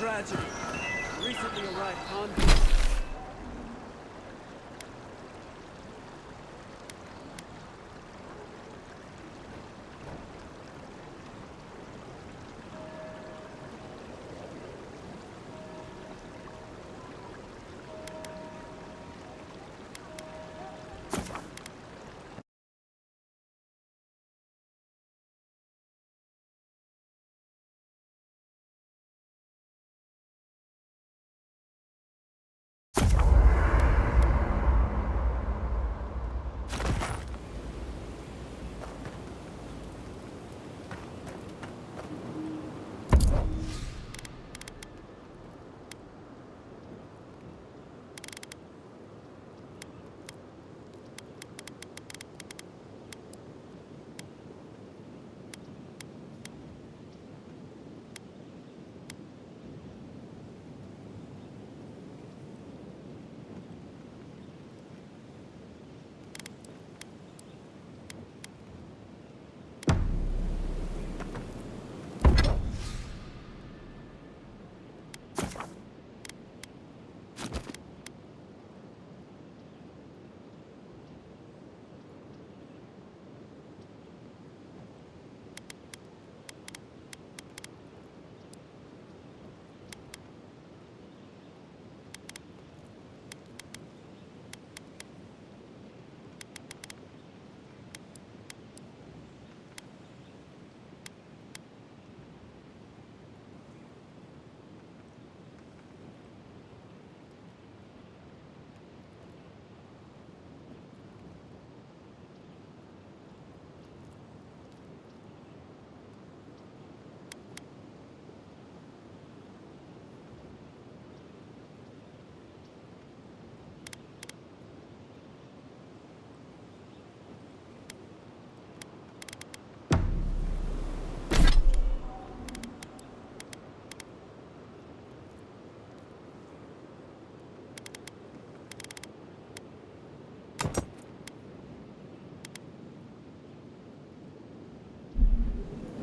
tragedy. Recently arrived convicts.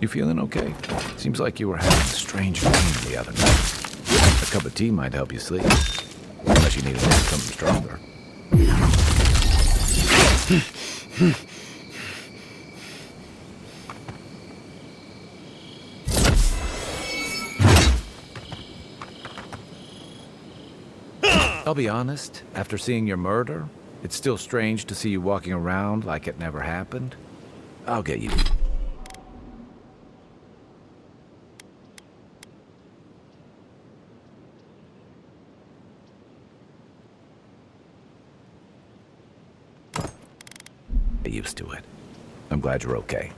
You feeling okay? Seems like you were having a strange dream the other night. A cup of tea might help you sleep. Unless you need to make something stronger. I'll be honest, after seeing your murder, it's still strange to see you walking around like it never happened. I'll get you. Get used to it. I'm glad you're okay.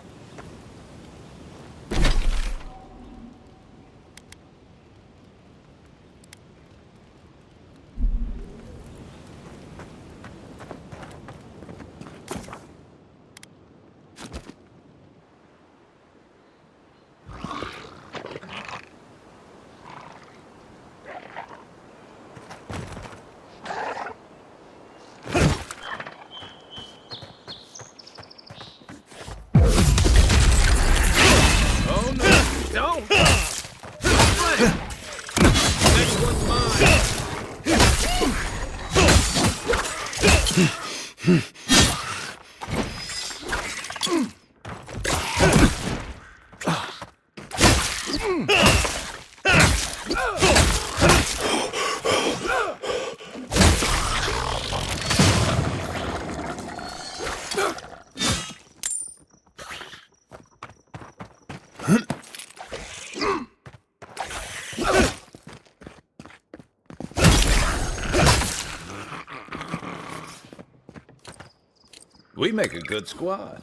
We make a good squad.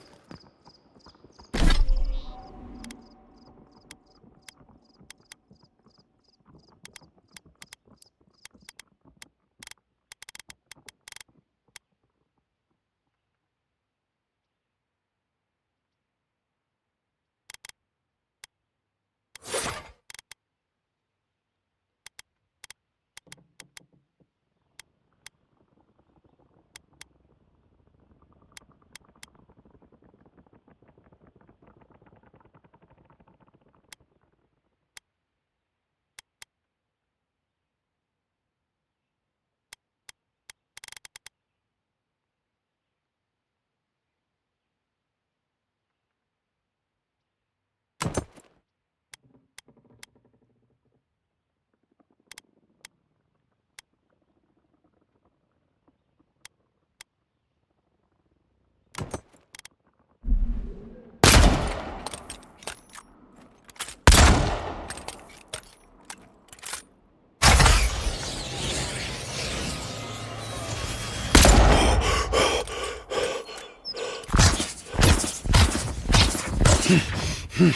On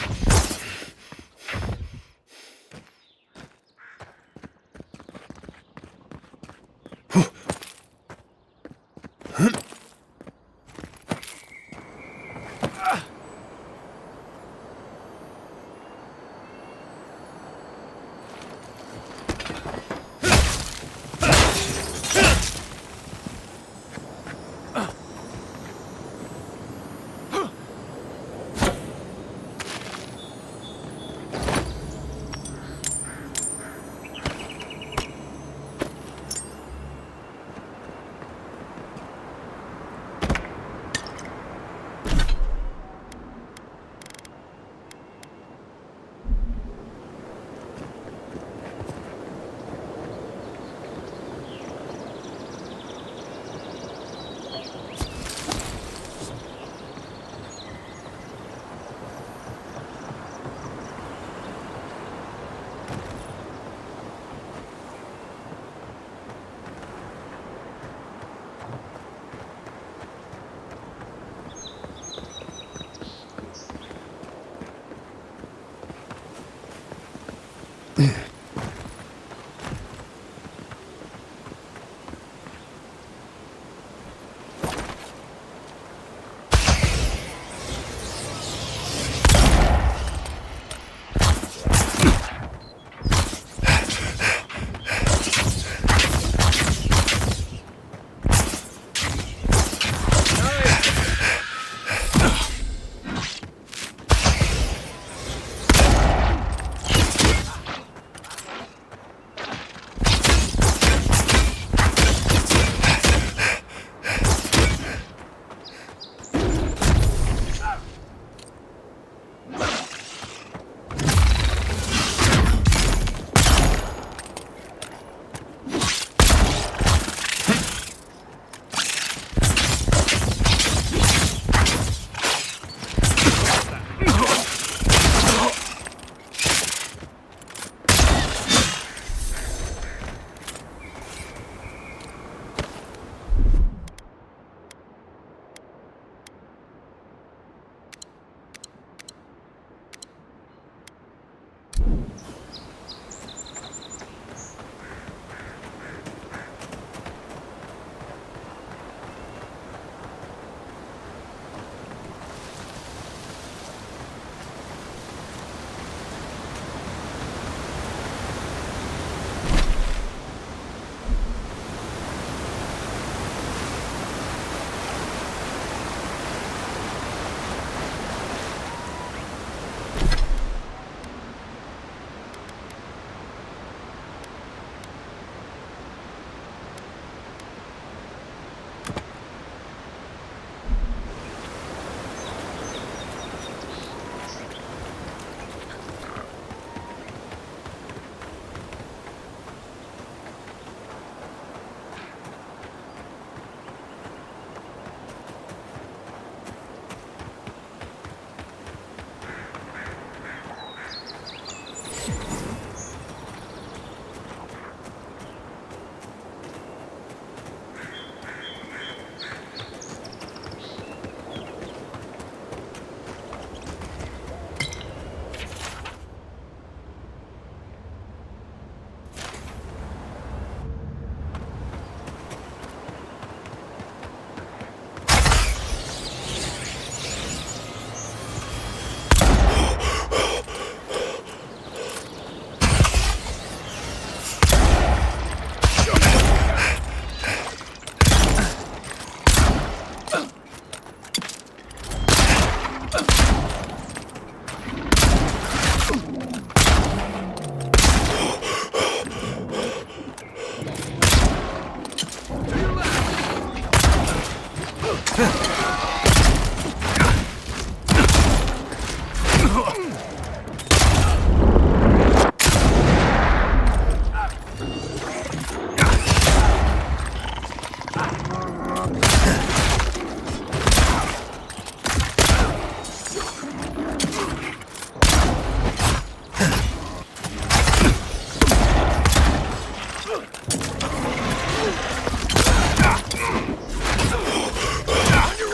your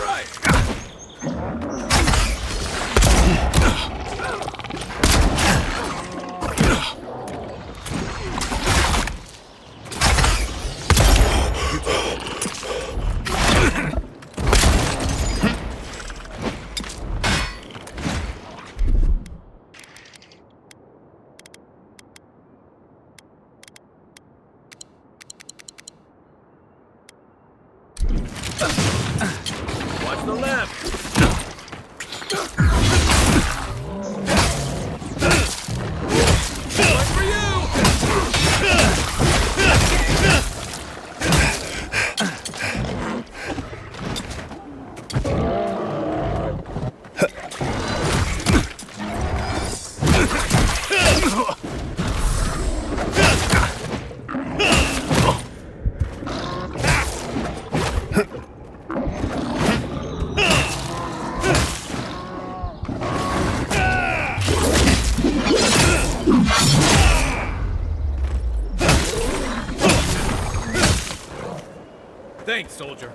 Thanks, soldier.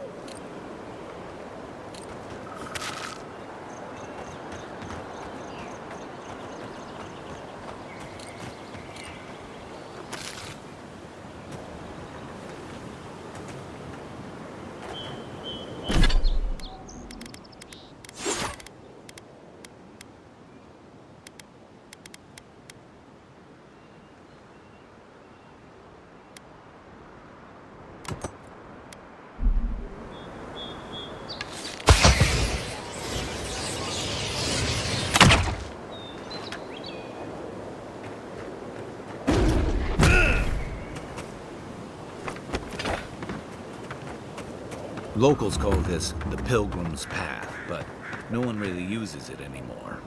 Locals call this the Pilgrim's Path, but no one really uses it anymore.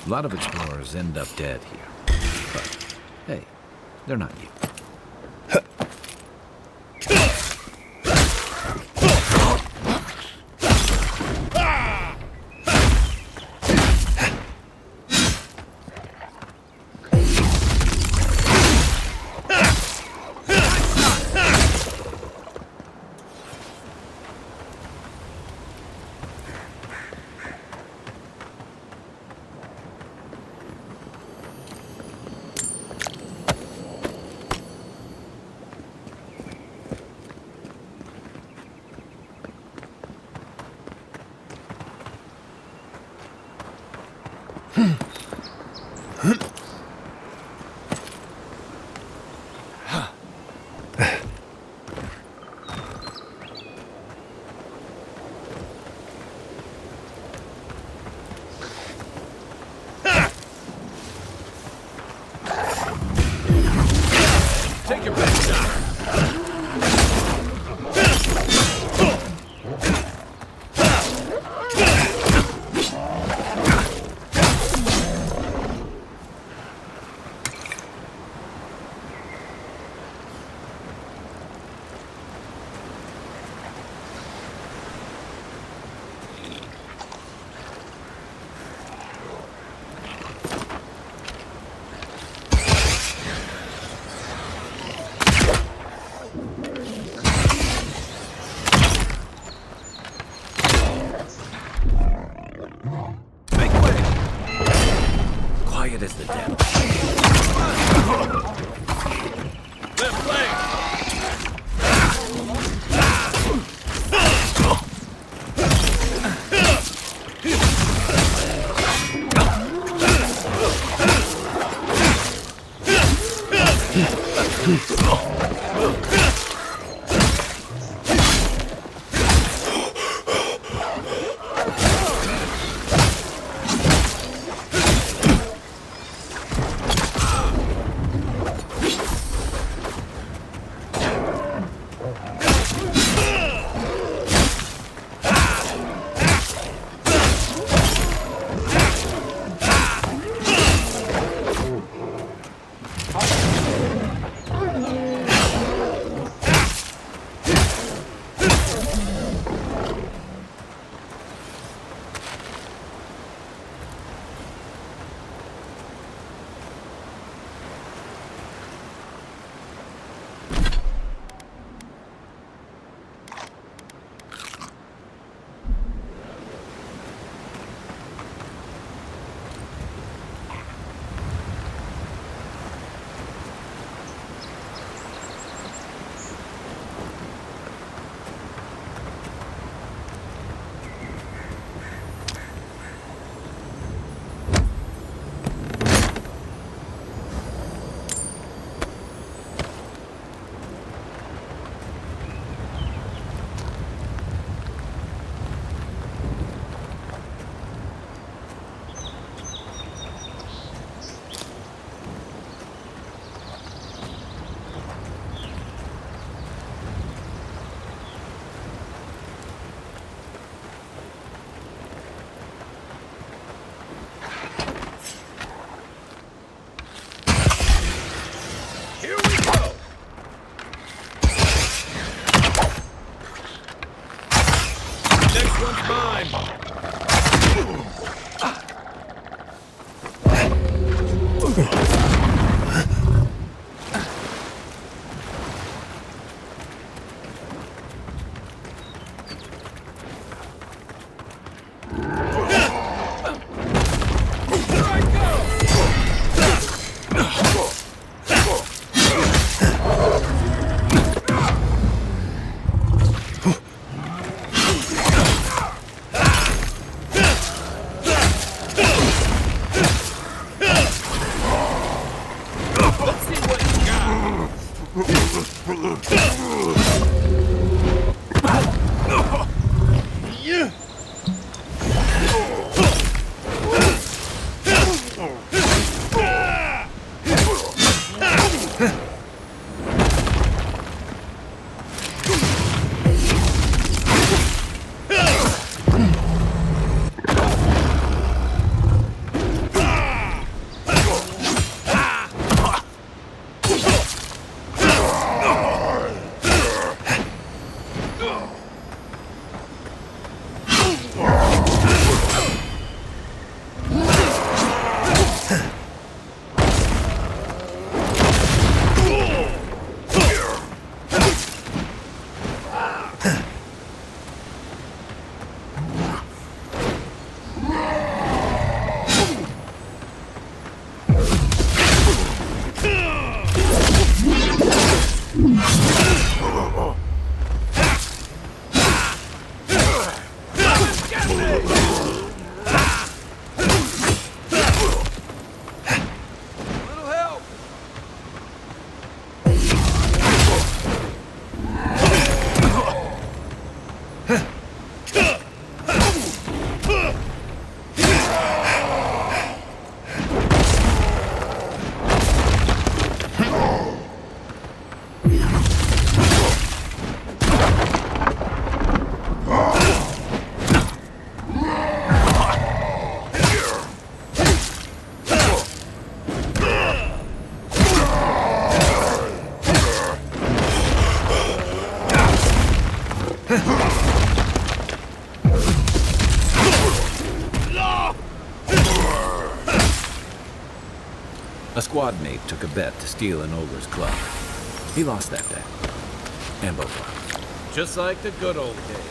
A lot of explorers end up dead here. But, hey, they're not you. Take your best shot. Quiet as the devil. Left leg. one's mine. Let's see what you got. A squad mate took a bet to steal an ogre's club. He lost that bet. And both arms. Just like the good old days.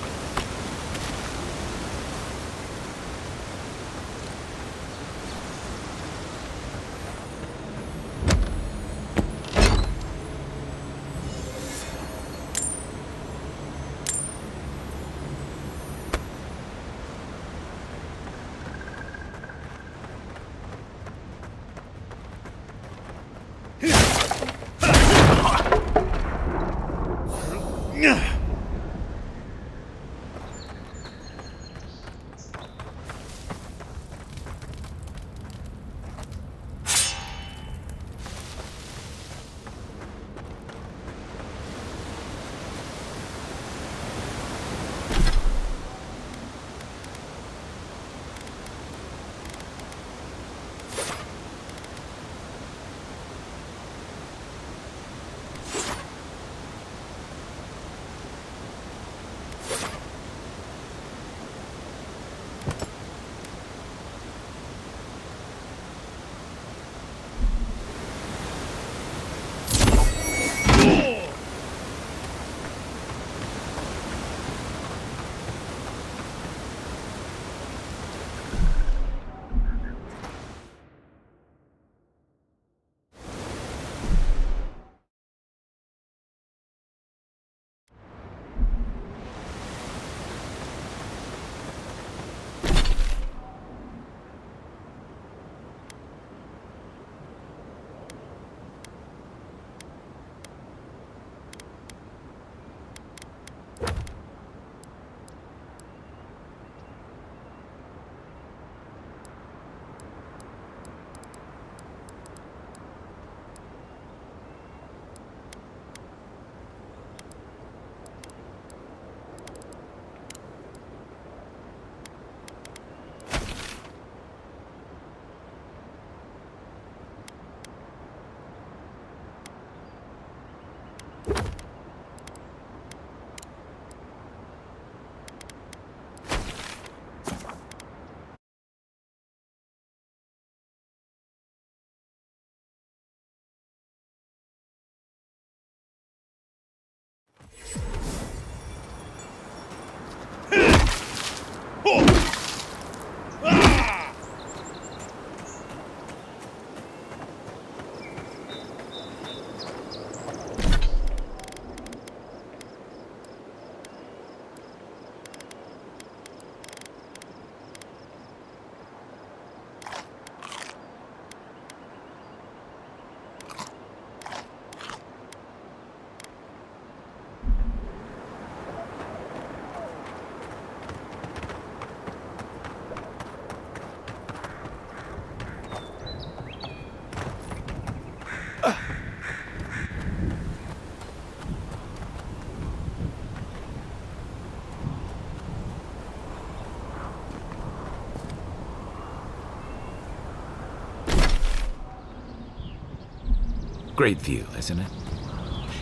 Great view, isn't it?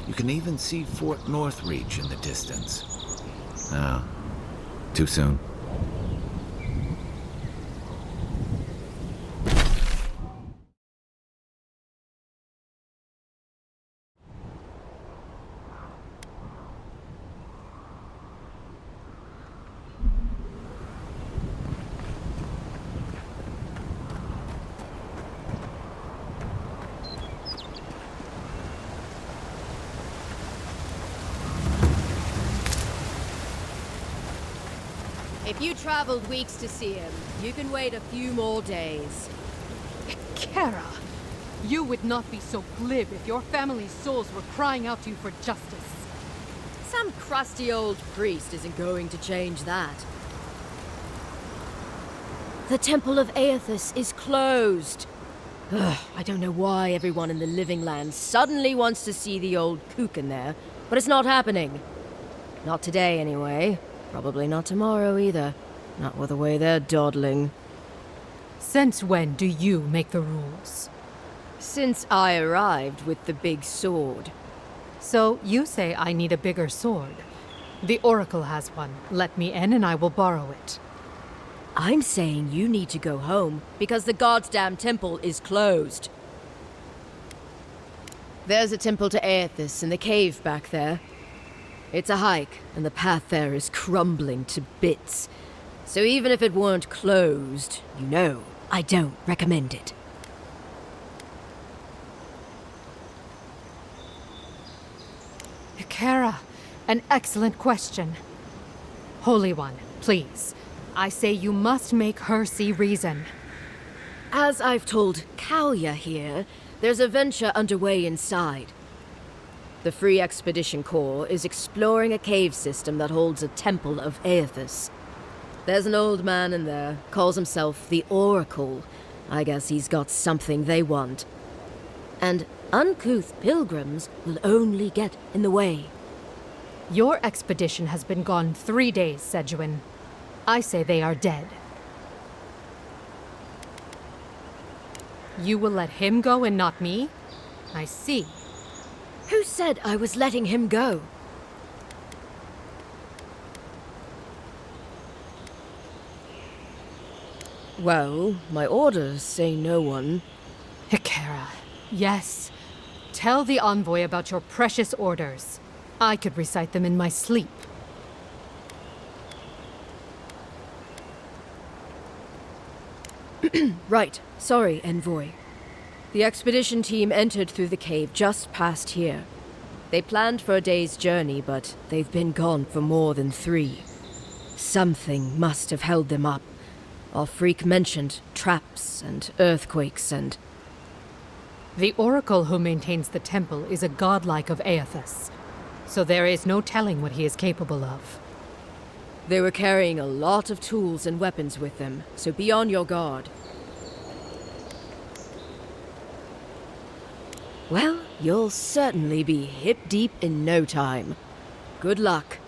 You can even see Fort Northreach in the distance. Oh, too soon. If you traveled weeks to see him, you can wait a few more days. Kara, you would not be so glib if your family's souls were crying out to you for justice. Some crusty old priest isn't going to change that. The Temple of Aethys is closed. Ugh, I don't know why everyone in the Living Land suddenly wants to see the old kook in there, but it's not happening. Not today, anyway. Probably not tomorrow either. Not with the way they're dawdling. Since when do you make the rules? Since I arrived with the big sword. So you say I need a bigger sword. The Oracle has one. Let me in and I will borrow it. I'm saying you need to go home because the goddamn temple is closed. There's a temple to Aethys in the cave back there. It's a hike, and the path there is crumbling to bits. So even if it weren't closed, you know, I don't recommend it. Kara, an excellent question. Holy One, please. I say you must make her see reason. As I've told Kalya here, there's a venture underway inside. The Free Expedition Corps is exploring a cave system that holds a temple of Aethys. There's an old man in there, calls himself the Oracle. I guess he's got something they want. And uncouth pilgrims will only get in the way. Your expedition has been gone 3 days, Sejuan. I say they are dead. You will let him go and not me? I see. Who said I was letting him go? Well, my orders say no one. Kara, yes. Tell the envoy about your precious orders. I could recite them in my sleep. Right. Sorry, envoy. The expedition team entered through the cave just past here. They planned for a day's journey, but they've been gone for more than 3. Something must have held them up. Our freak mentioned traps and earthquakes and... The Oracle who maintains the temple is a godlike of Aethys, so there is no telling what he is capable of. They were carrying a lot of tools and weapons with them, so be on your guard. Well, you'll certainly be hip-deep in no time. Good luck.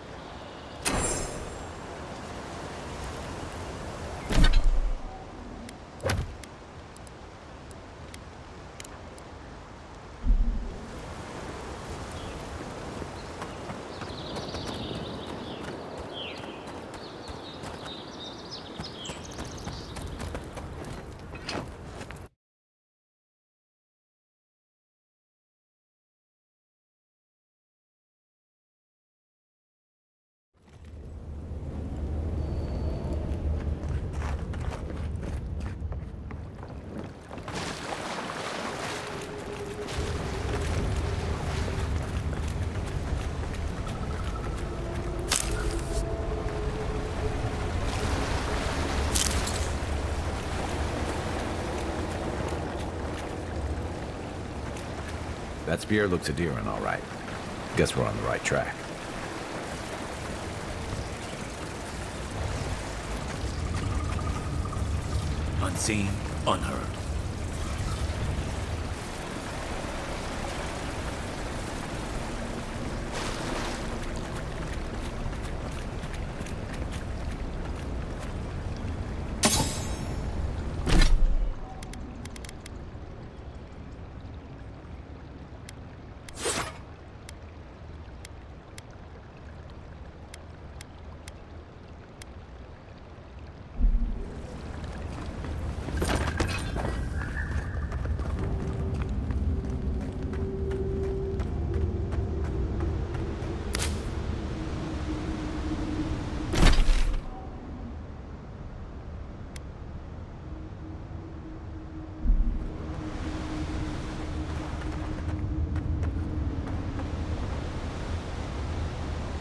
That spear looks endearing, all right. Guess we're on the right track. Unseen, unheard.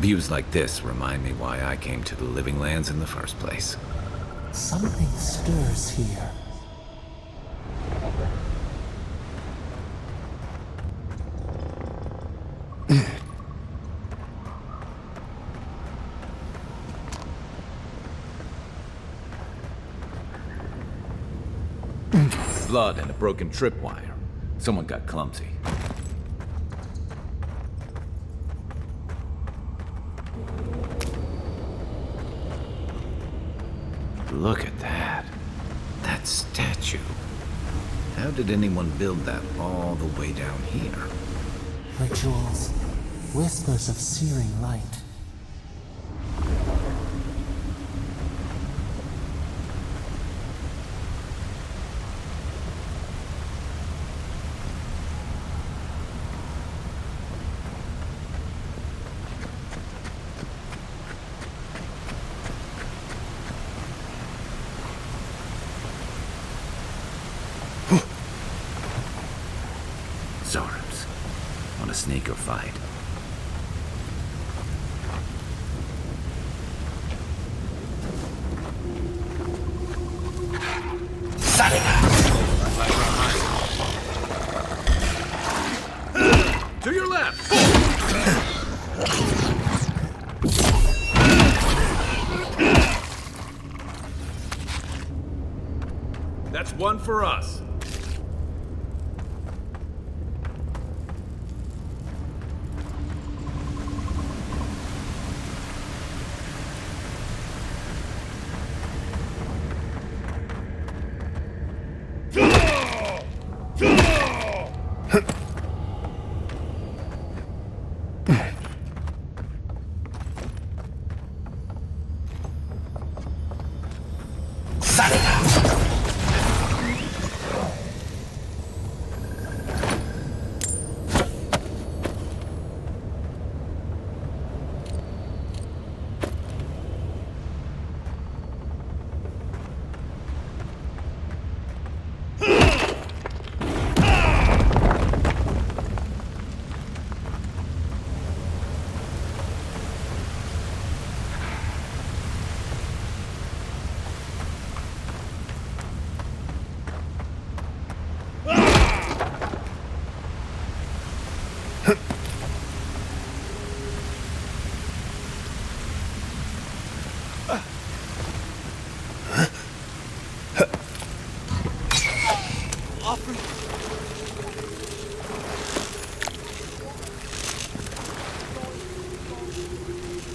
Views like this remind me why I came to the Living Lands in the first place. Something stirs here. Blood and a broken tripwire. Someone got clumsy. Look at that. That statue. How did anyone build that all the way down here? Rituals. Whispers of searing light. Zorubs. Want a sneak or fight? To your left! That's one for us.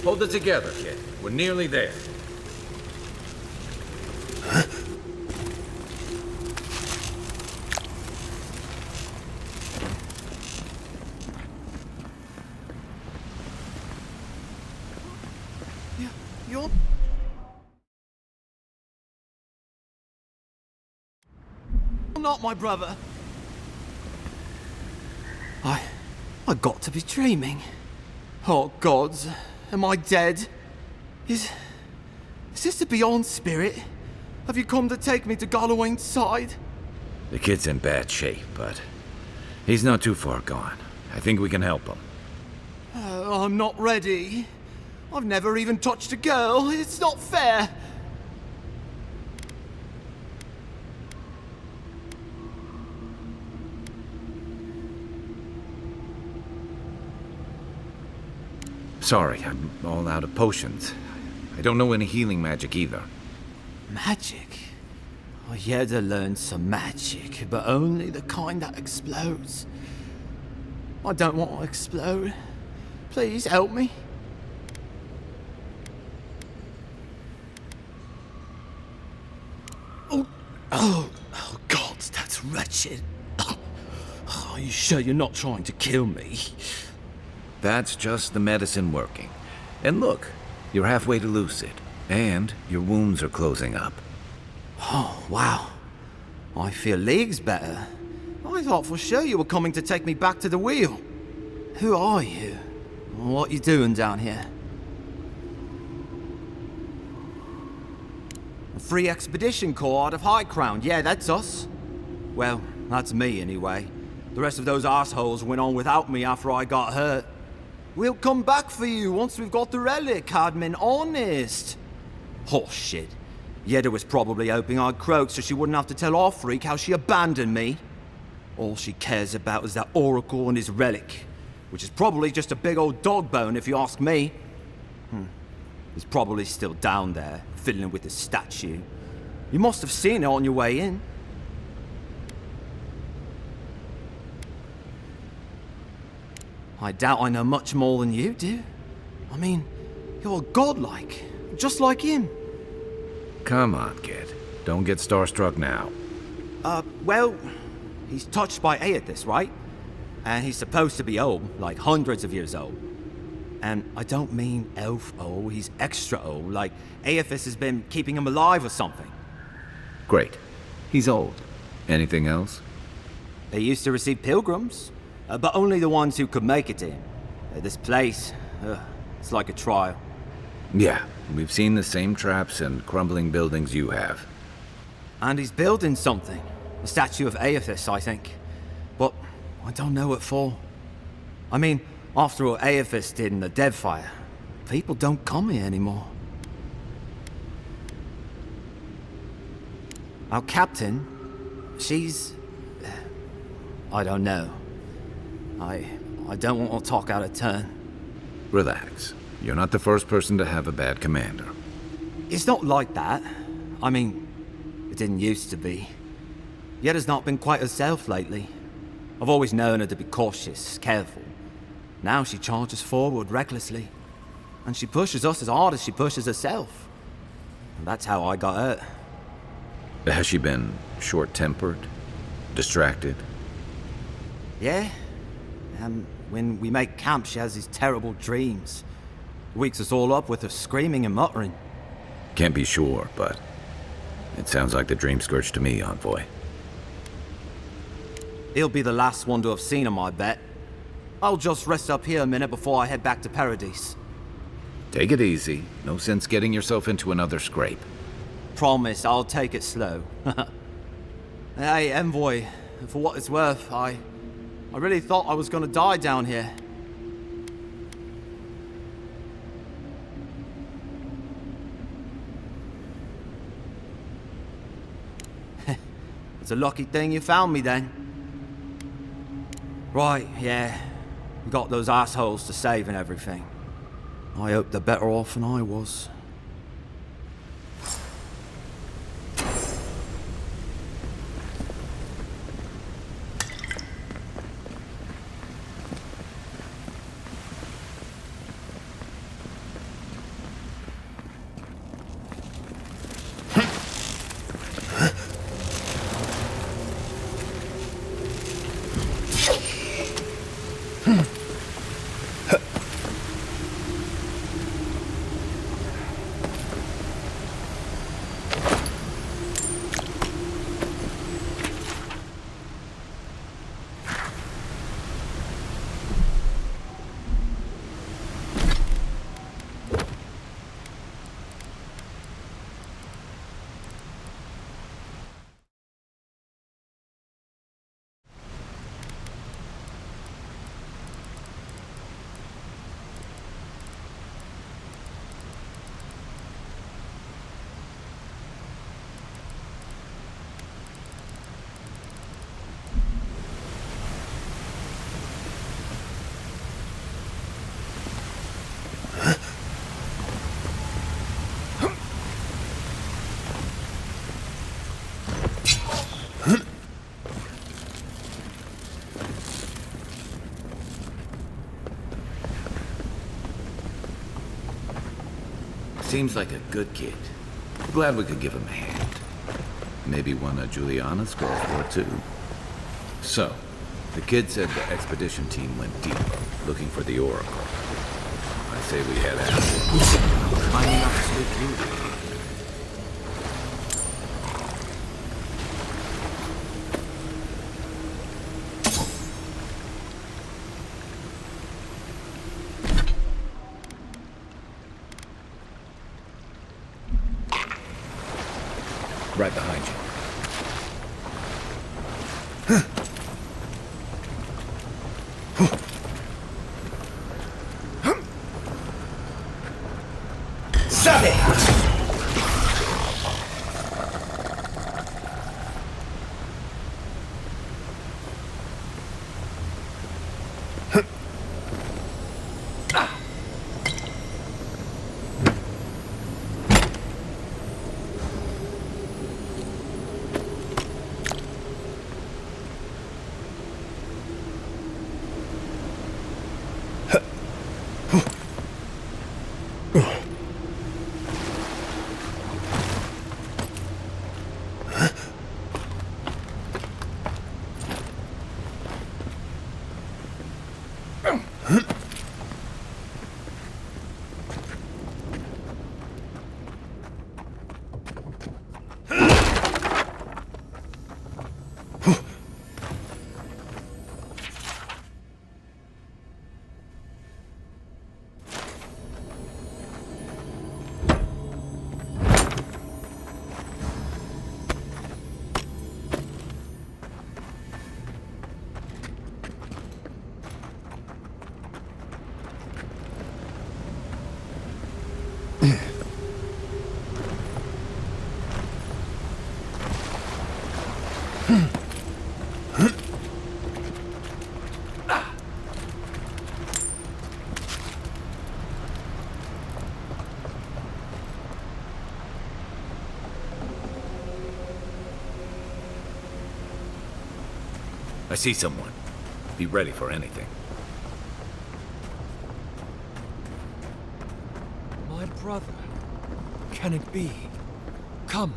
Hold it together, kid. We're nearly there. You're not my brother. I got to be dreaming. Oh gods, am I dead? Is this the Beyond Spirit? Have you come to take me to Galloway's side? The kid's in bad shape, but he's not too far gone. I think we can help him. I'm not ready. I've never even touched a girl. It's not fair. Sorry, I'm all out of potions. I don't know any healing magic either. Magic? I had to learn some magic, but only the kind that explodes. I don't want to explode. Please help me. Oh God, that's wretched. Are you sure you're not trying to kill me? That's just the medicine working. And look, you're halfway to lucid. And your wounds are closing up. Oh, wow. I feel leagues better. I thought for sure you were coming to take me back to the wheel. Who are you? What you doing down here? A free expedition corps out of High Crown. Yeah, that's us. Well, that's me anyway. The rest of those assholes went on without me after I got hurt. We'll come back for you once we've got the relic, Admin, honest. Oh, shit. Yeda was probably hoping I'd croak so she wouldn't have to tell our freak how she abandoned me. All she cares about is that Oracle and his relic, which is probably just a big old dog bone if you ask me. He's probably still down there, fiddling with the statue. You must have seen it on your way in. I doubt I know much more than you do. I mean, you're godlike, just like him. Come on, kid. Don't get starstruck now. Well, he's touched by Aethys, right? And he's supposed to be old, like hundreds of years old. And I don't mean elf old, he's extra old, like Aethys has been keeping him alive or something. Great. He's old. Anything else? They used to receive pilgrims, but only the ones who could make it to him. This place, it's like a trial. Yeah, we've seen the same traps and crumbling buildings you have. And he's building something. A statue of Aethys, I think. But I don't know what for. I mean, after all Aethys did in the Deadfire, people don't come here anymore. Our captain, she's... I don't know. I don't want to talk out of turn. Relax. You're not the first person to have a bad commander. It's not like that. I mean, it didn't used to be. Yeda's not been quite herself lately. I've always known her to be cautious, careful. Now she charges forward recklessly. And she pushes us as hard as she pushes herself. And that's how I got hurt. Has she been short-tempered? Distracted? Yeah? When we make camp, she has these terrible dreams. Wakes us all up with her screaming and muttering. Can't be sure, but it sounds like the dream scourge to me, Envoy. He'll be the last one to have seen him, I bet. I'll just rest up here a minute before I head back to Paradise. Take it easy. No sense getting yourself into another scrape. Promise, I'll take it slow. Hey, Envoy, for what it's worth, I really thought I was gonna die down here. It's a lucky thing you found me then. Right, yeah. We got those assholes to save and everything. I hope they're better off than I was. Seems like a good kid. Glad we could give him a hand. Maybe one of Juliana's go for it too. So, the kid said the expedition team went deep, looking for the Oracle. I say we head out. Finding absolute beauty. Right behind you. I see someone. Be ready for anything. My brother. Can it be? Come.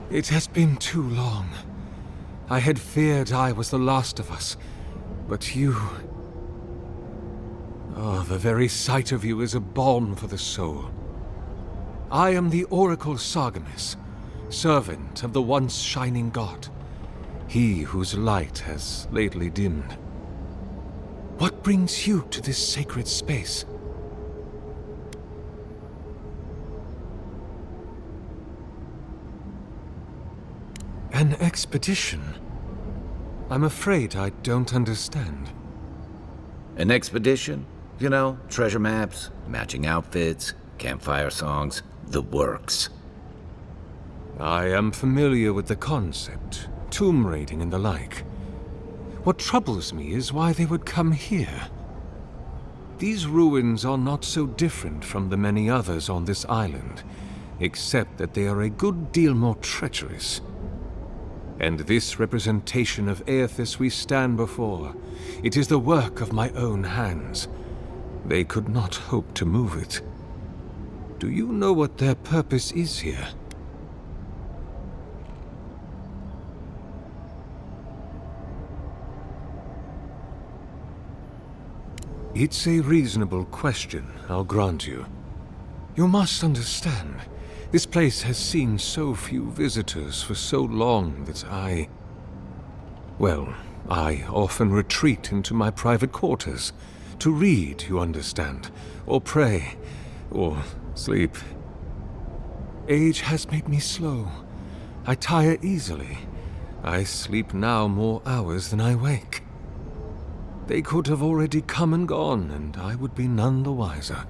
It has been too long. I had feared I was the last of us. But you... Oh, the very sight of you is a balm for the soul. I am the Oracle Sargamus, servant of the once shining god. He whose light has lately dimmed. What brings you to this sacred space? An expedition? I'm afraid I don't understand. An expedition? You know, treasure maps, matching outfits, campfire songs, the works. I am familiar with the concept. Tomb raiding and the like. What troubles me is why they would come here. These ruins are not so different from the many others on this island, except that they are a good deal more treacherous. And this representation of Aethys we stand before, it is the work of my own hands. They could not hope to move it. Do you know what their purpose is here? It's a reasonable question, I'll grant you. You must understand, this place has seen so few visitors for so long that I often retreat into my private quarters. To read, you understand, or pray, or sleep. Age has made me slow. I tire easily. I sleep now more hours than I wake. They could have already come and gone, and I would be none the wiser.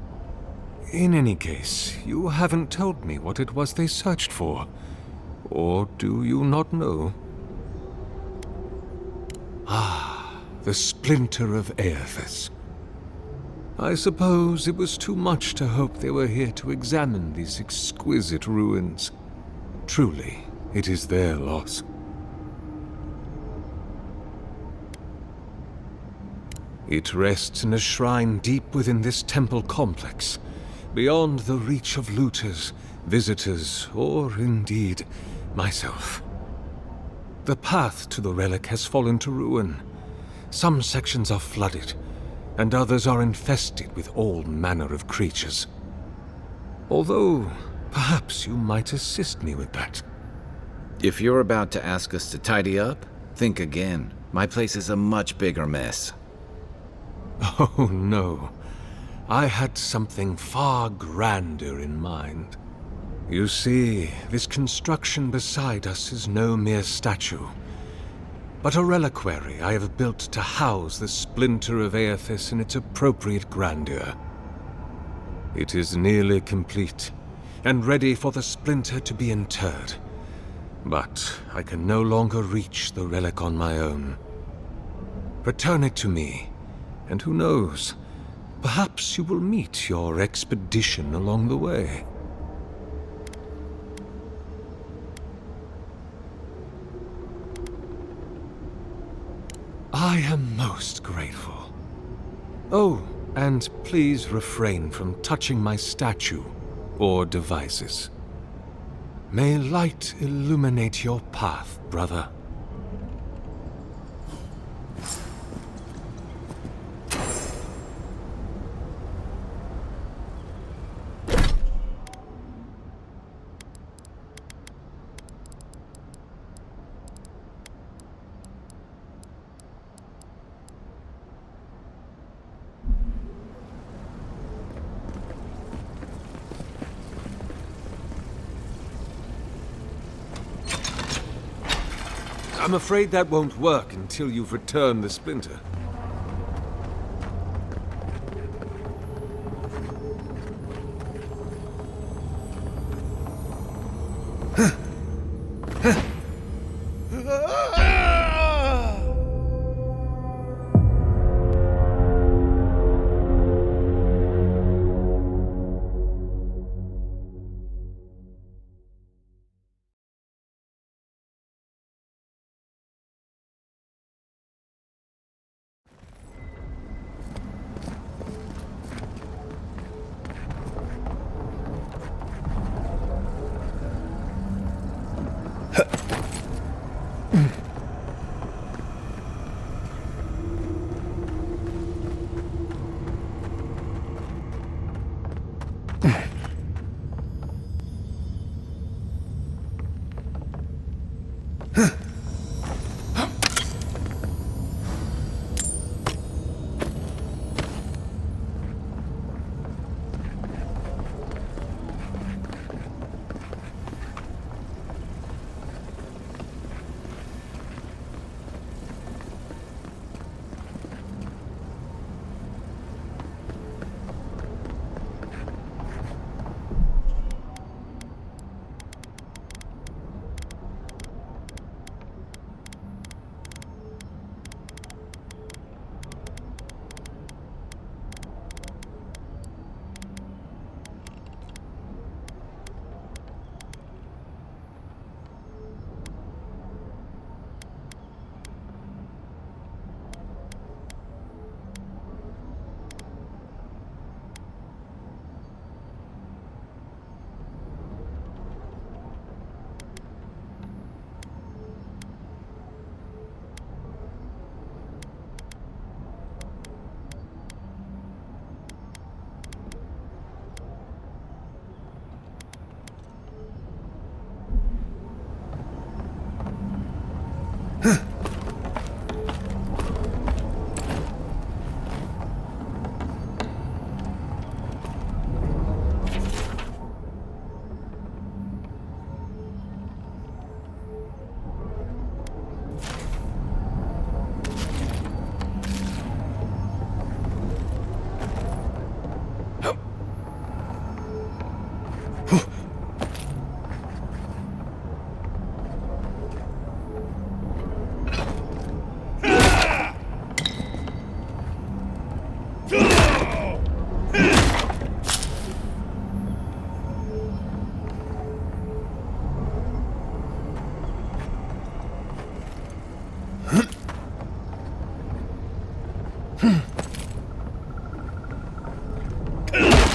In any case, you haven't told me what it was they searched for. Or do you not know? Ah, the splinter of Aethys. I suppose it was too much to hope they were here to examine these exquisite ruins. Truly, it is their loss. It rests in a shrine deep within this temple complex, beyond the reach of looters, visitors, or indeed, myself. The path to the relic has fallen to ruin. Some sections are flooded, and others are infested with all manner of creatures. Although, perhaps you might assist me with that. If you're about to ask us to tidy up, think again. My place is a much bigger mess. Oh, no. I had something far grander in mind. You see, this construction beside us is no mere statue, but a reliquary I have built to house the splinter of Aethys in its appropriate grandeur. It is nearly complete, and ready for the splinter to be interred. But I can no longer reach the relic on my own. Return it to me, and who knows, perhaps you will meet your expedition along the way. I am most grateful. Oh, and please refrain from touching my statue or devices. May light illuminate your path, brother. I'm afraid that won't work until you've returned the splinter.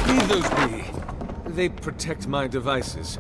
Leave those be. They protect my devices.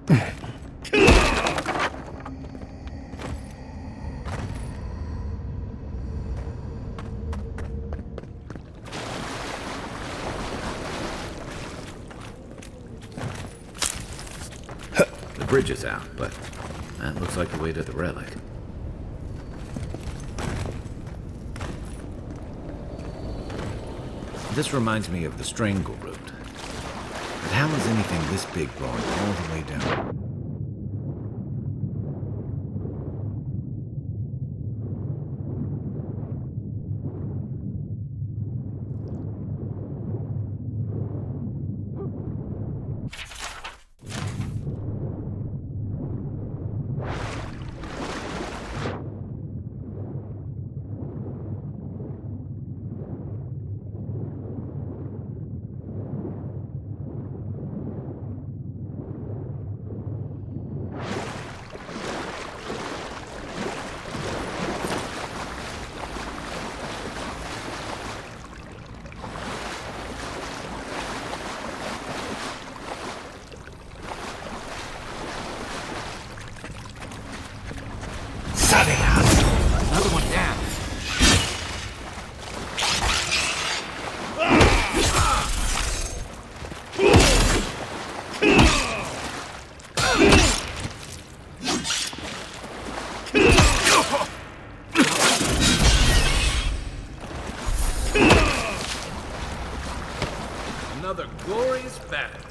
The bridge is out, but that looks like the way to the relic. This reminds me of the Strangle route. But how is anything this big going all the way down? Another one down. Another glorious battle.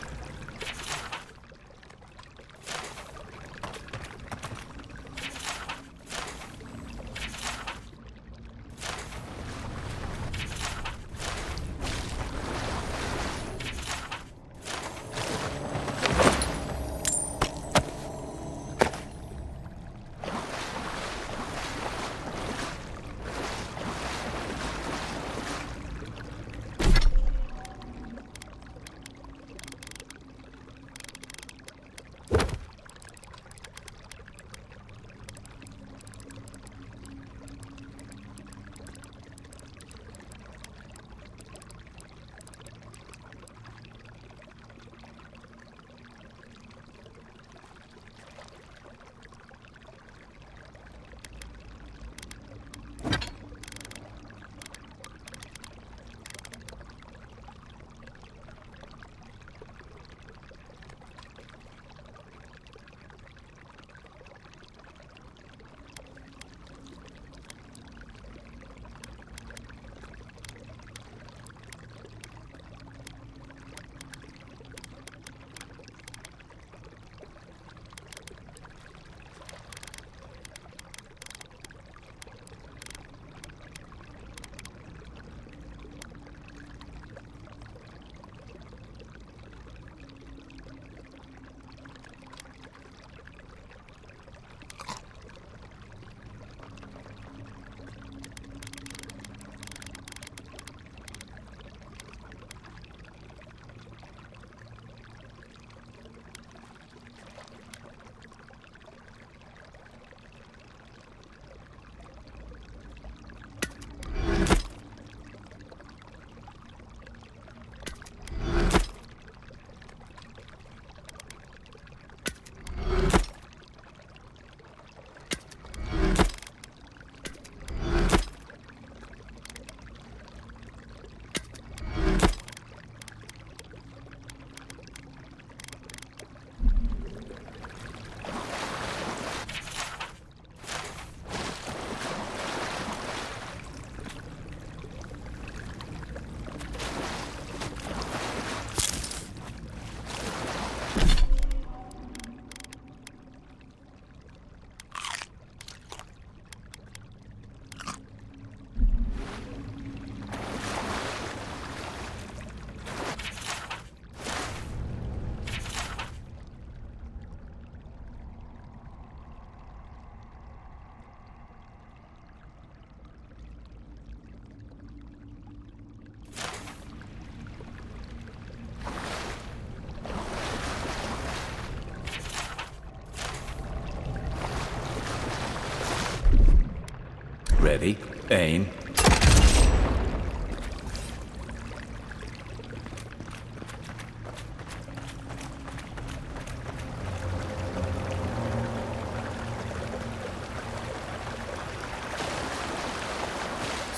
Ready, aim.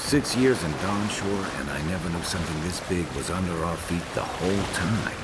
6 years in Dawnshore, and I never knew something this big was under our feet the whole time.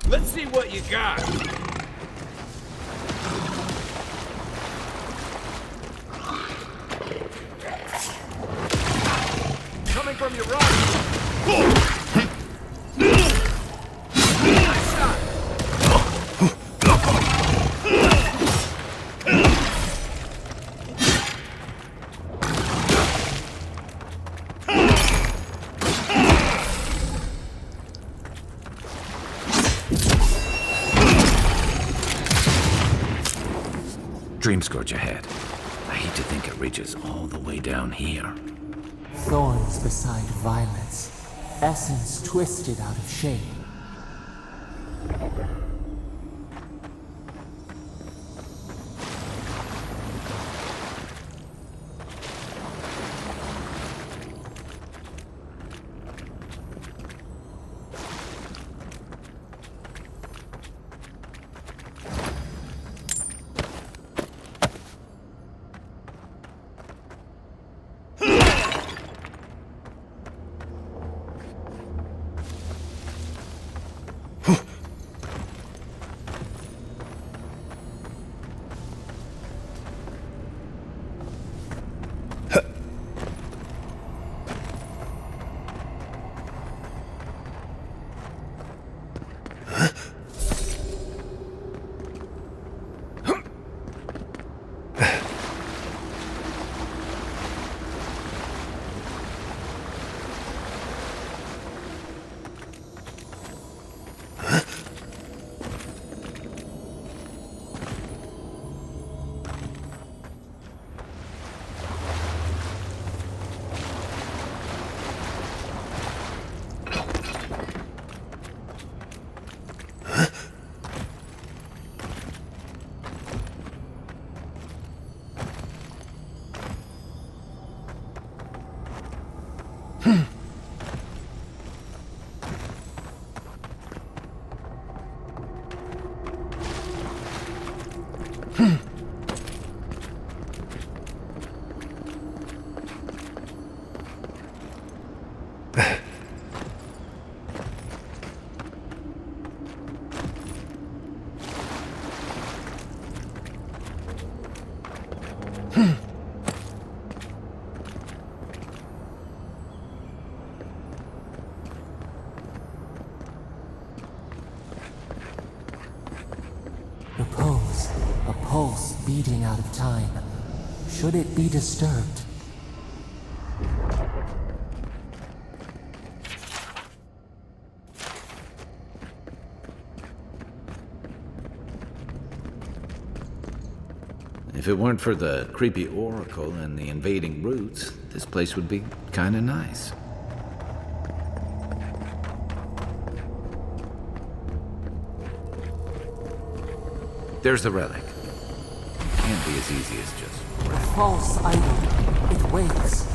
Let's see what you got. Coming from your right. Nice shot. Dream Scourge ahead. I hate to think it reaches all the way down here. Thorns beside violets, essence twisted out of shape. A pulse beating out of time. Should it be disturbed? If it weren't for the creepy oracle and the invading roots, this place would be kinda nice. There's the relic. Can't be as easy as just... A false idol. It waits.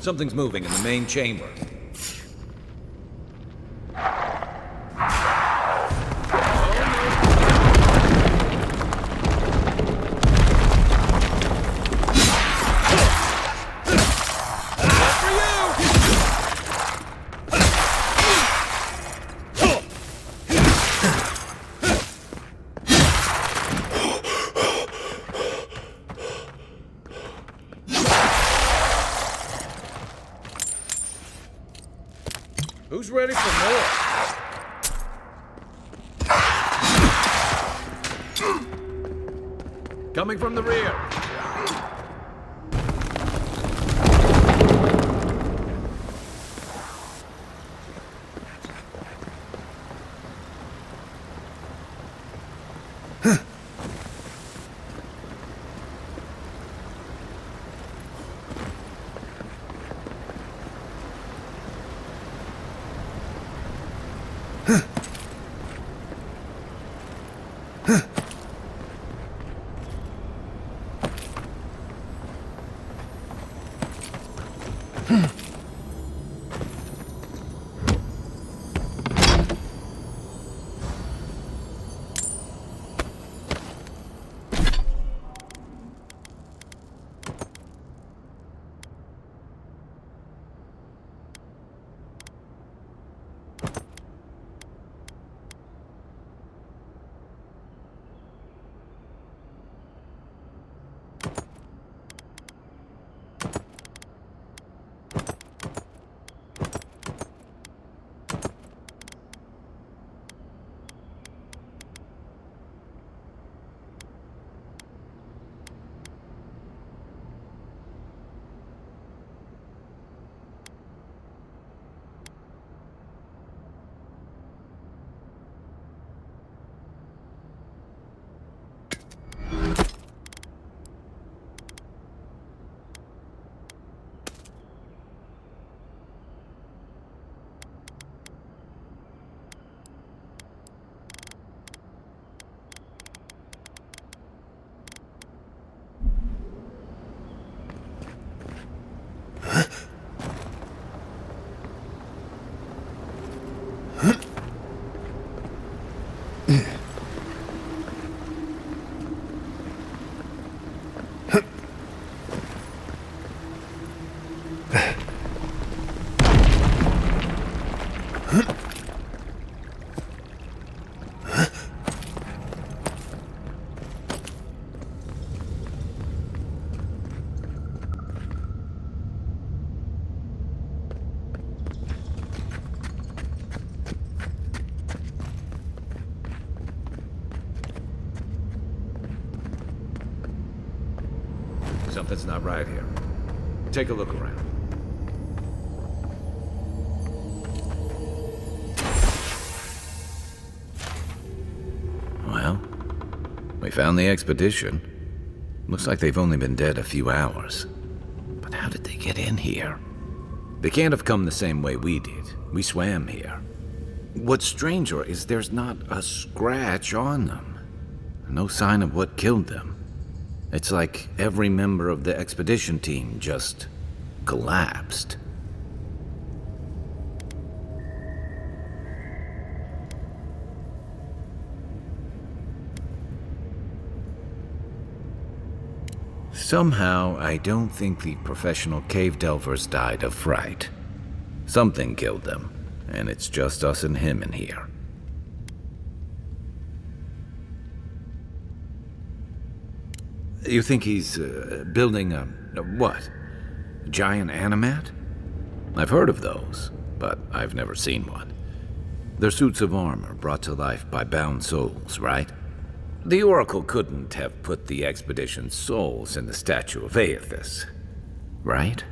Something's moving in the main chamber. Who's ready for more? Coming from the rear. Something's not right here. Take a look around. Well, we found the expedition. Looks like they've only been dead a few hours. But how did they get in here? They can't have come the same way we did. We swam here. What's stranger is there's not a scratch on them. No sign of what killed them. It's like every member of the expedition team just collapsed. Somehow, I don't think the professional cave delvers died of fright. Something killed them, and it's just us and him in here. You think he's building a what? A giant animat? I've heard of those, but I've never seen one. They're suits of armor brought to life by bound souls, right? The Oracle couldn't have put the expedition's souls in the statue of Aethys, right?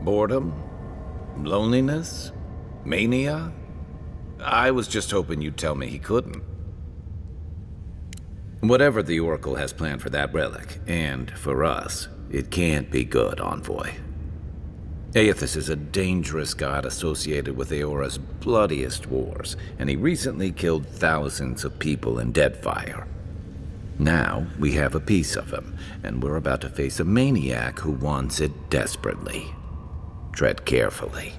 Boredom? Loneliness? Mania? I was just hoping you'd tell me he couldn't. Whatever the Oracle has planned for that relic, and for us, it can't be good, Envoy. Aethys is a dangerous god associated with Eora's bloodiest wars, and he recently killed thousands of people in Deadfire. Now, we have a piece of him, and we're about to face a maniac who wants it desperately. Tread carefully.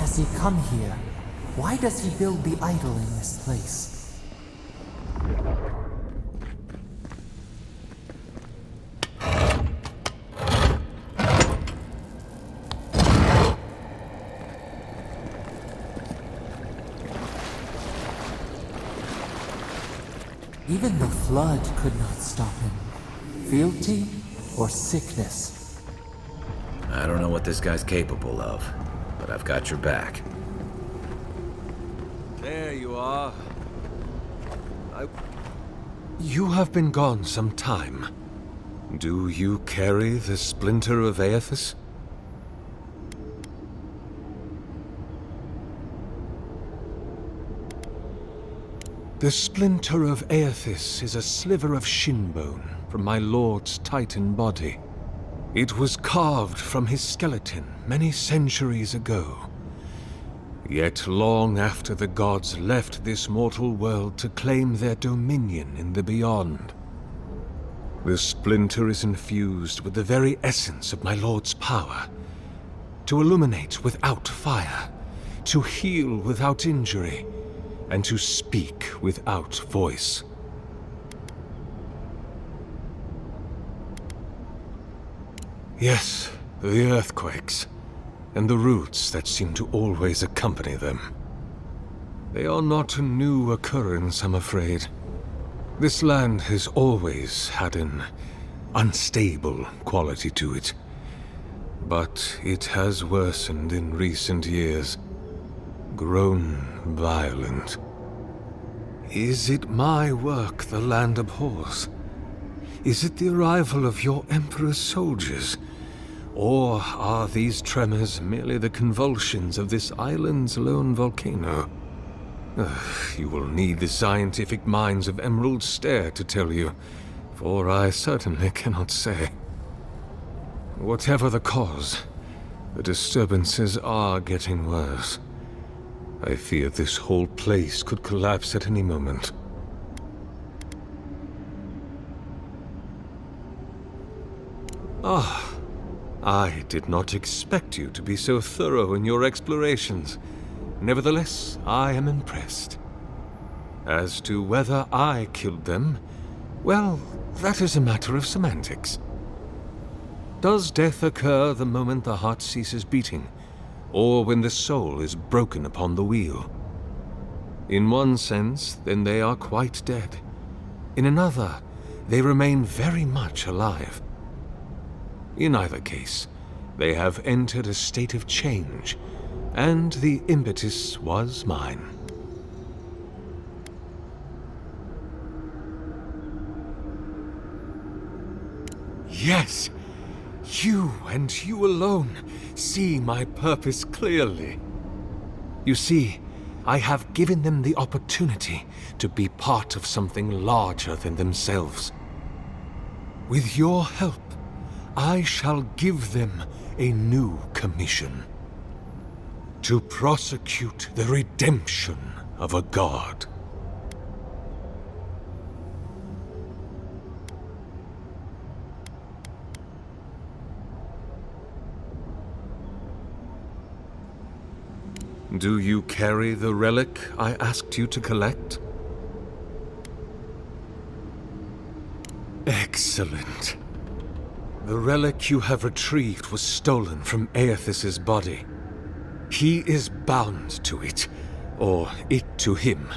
has he come here? Why does he build the idol in this place? Even the flood could not stop him. Fealty or sickness? I don't know what this guy's capable of, but I've got your back. There you are. You have been gone some time. Do you carry the splinter of Aethys? The splinter of Aethys is a sliver of shinbone from my lord's titan body. It was carved from his skeleton many centuries ago. Yet long after the gods left this mortal world to claim their dominion in the beyond, the splinter is infused with the very essence of my lord's power. To illuminate without fire, to heal without injury, and to speak without voice. Yes, the earthquakes, and the roots that seem to always accompany them. They are not a new occurrence, I'm afraid. This land has always had an unstable quality to it, but it has worsened in recent years. Grown violent. Is it my work the land abhors? Is it the arrival of your Emperor's soldiers? Or are these tremors merely the convulsions of this island's lone volcano? You will need the scientific minds of Emerald Stair to tell you, for I certainly cannot say. Whatever the cause, the disturbances are getting worse. I fear this whole place could collapse at any moment. Ah, I did not expect you to be so thorough in your explorations. Nevertheless, I am impressed. As to whether I killed them, well, that is a matter of semantics. Does death occur the moment the heart ceases beating, or when the soul is broken upon the wheel? In one sense, then they are quite dead. In another, they remain very much alive. In either case, they have entered a state of change, and the impetus was mine. Yes! You, and you alone, see my purpose clearly. You see, I have given them the opportunity to be part of something larger than themselves. With your help, I shall give them a new commission. To prosecute the redemption of a god. Do you carry the relic I asked you to collect? Excellent. The relic you have retrieved was stolen from Aethys' body. He is bound to it, or it to him.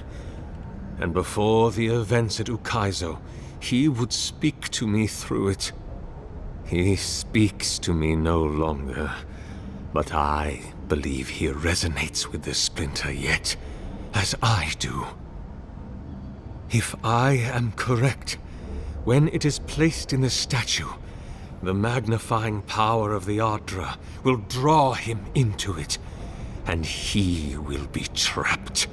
And before the events at Ukaizo, he would speak to me through it. He speaks to me no longer, but I believe he resonates with the splinter yet, as I do. If I am correct, when it is placed in the statue, the magnifying power of the Ardra will draw him into it, and he will be trapped.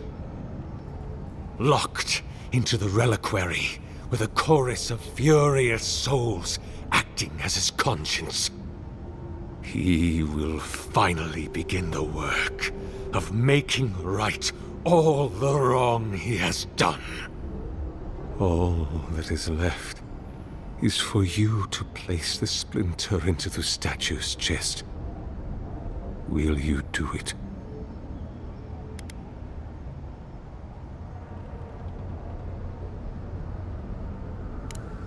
Locked into the reliquary with a chorus of furious souls acting as his conscience. He will finally begin the work of making right all the wrong he has done. All that is left is for you to place the splinter into the statue's chest. Will you do it?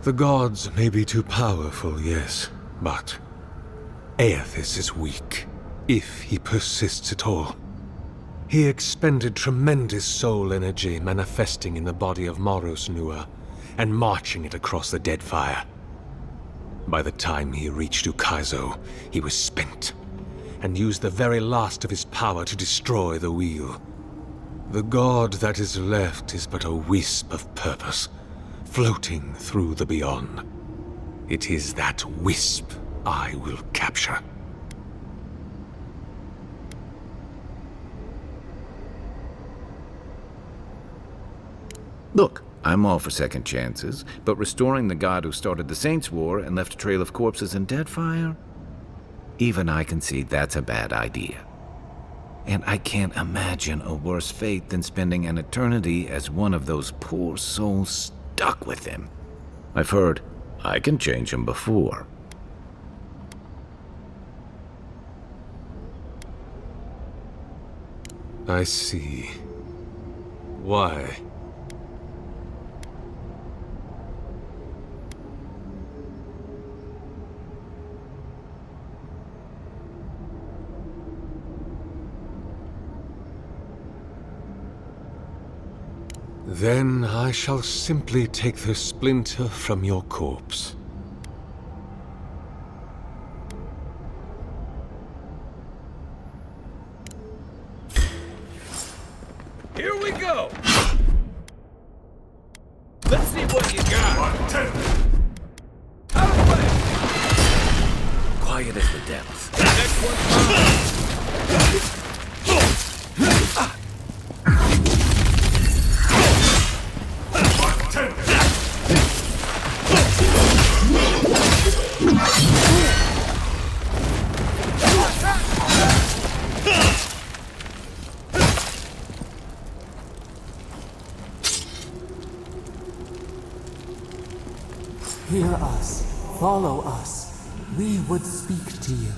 The gods may be too powerful, yes, but Aethys is weak, if he persists at all. He expended tremendous soul energy manifesting in the body of Moros Nua and marching it across the Deadfire. By the time he reached Ukaizo, he was spent, and used the very last of his power to destroy the wheel. The god that is left is but a wisp of purpose, floating through the beyond. It is that wisp I will capture. Look, I'm all for second chances, but restoring the god who started the Saints' War and left a trail of corpses in Deadfire? Even I can see that's a bad idea. And I can't imagine a worse fate than spending an eternity as one of those poor souls stuck with him. I've heard I can change him before. I see. Why? Then I shall simply take the splinter from your corpse. Here we go! Let's see what you got! Out of the way! Quiet as the depths. Next one's mine! Hear us, follow us. We would speak to you.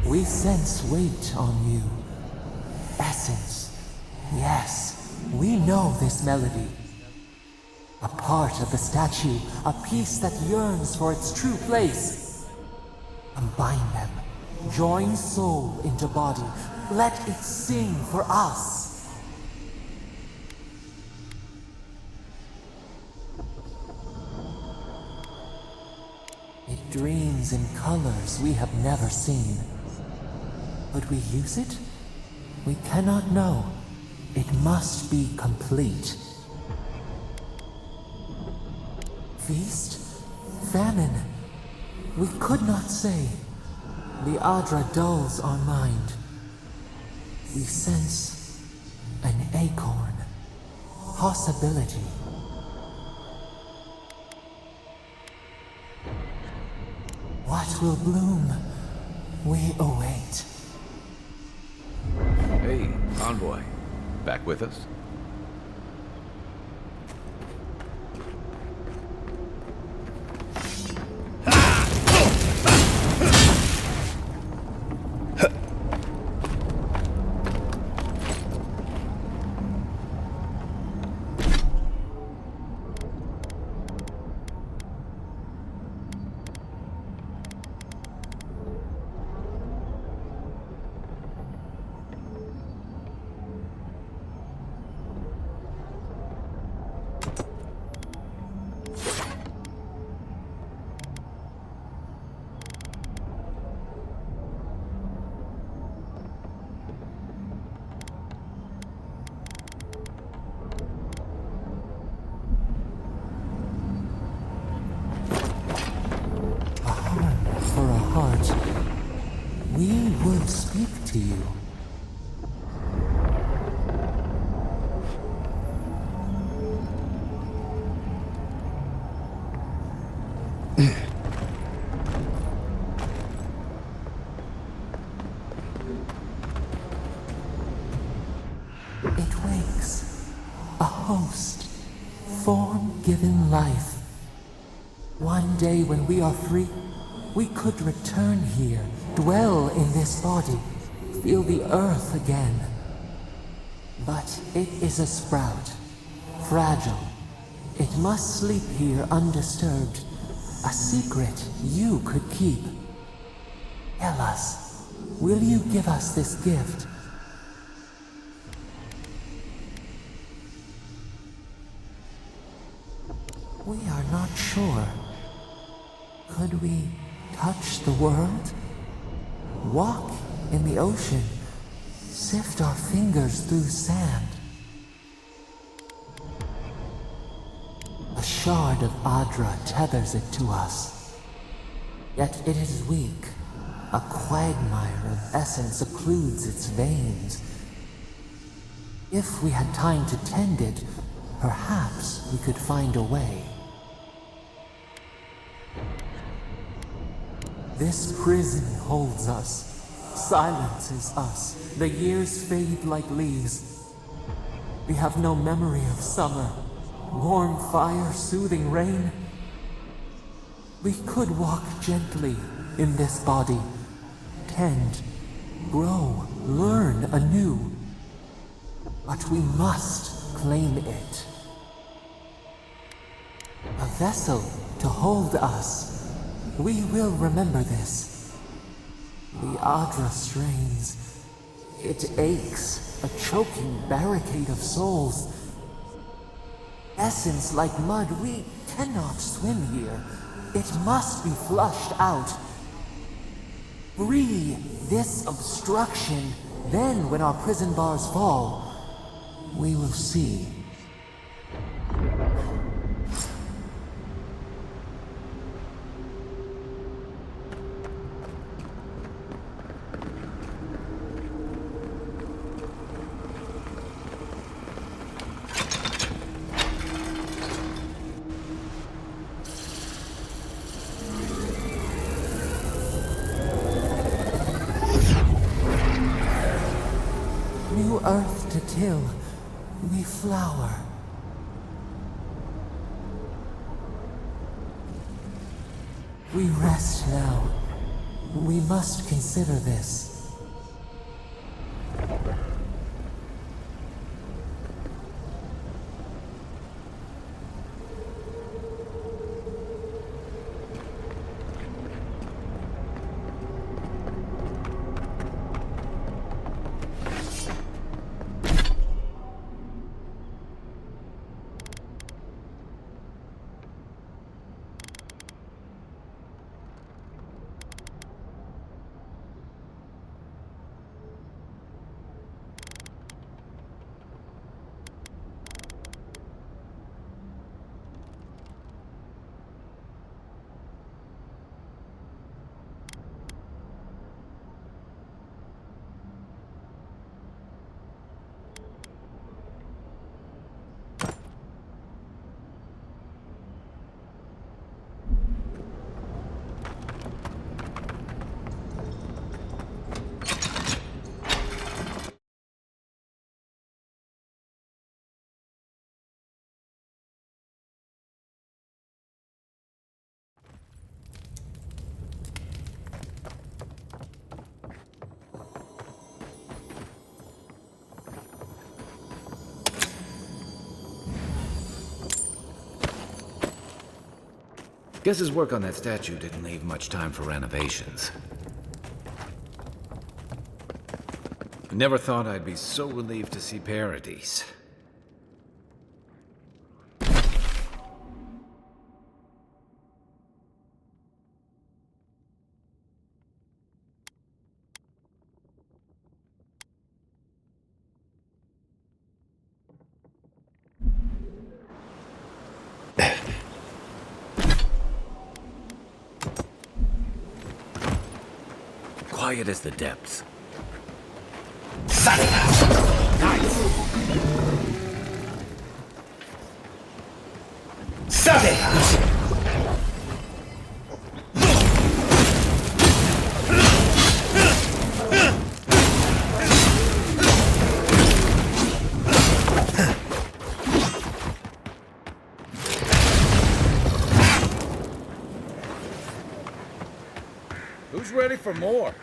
We sense weight on you. Essence. Yes, we know this melody. A part of the statue, a piece that yearns for its true place. Combine them. Join soul into body. Let it sing for us. It dreams in colors we have never seen. Would we use it? We cannot know. It must be complete. Feast? Famine? We could not say. The Adra dulls our mind. We sense an acorn. Possibility. What will bloom? We await. Hey, Envoy. Back with us? For a heart, we would speak to you. It wakes, a host, form-given life. One day when we are free, we could return here, dwell in this body, feel the earth again. But it is a sprout, fragile. It must sleep here undisturbed. A secret you could keep. Tell us, will you give us this gift? We are not sure. Could we touch the world? Walk in the ocean? Sift our fingers through sand? A shard of Adra tethers it to us. Yet it is weak. A quagmire of essence occludes its veins. If we had time to tend it, perhaps we could find a way. This prison holds us, silences us. The years fade like leaves. We have no memory of summer, warm fire, soothing rain. We could walk gently in this body, tend, grow, learn anew. But we must claim it. A vessel to hold us. We will remember this. The Adra strains. It aches, a choking barricade of souls. Essence like mud, we cannot swim here. It must be flushed out. Free this obstruction. Then, when our prison bars fall, we will see. New earth to till, we flower. We rest now. We must consider this. Guess his work on that statue didn't leave much time for renovations. Never thought I'd be so relieved to see Paradise. Quiet as the depths. Who's ready for more?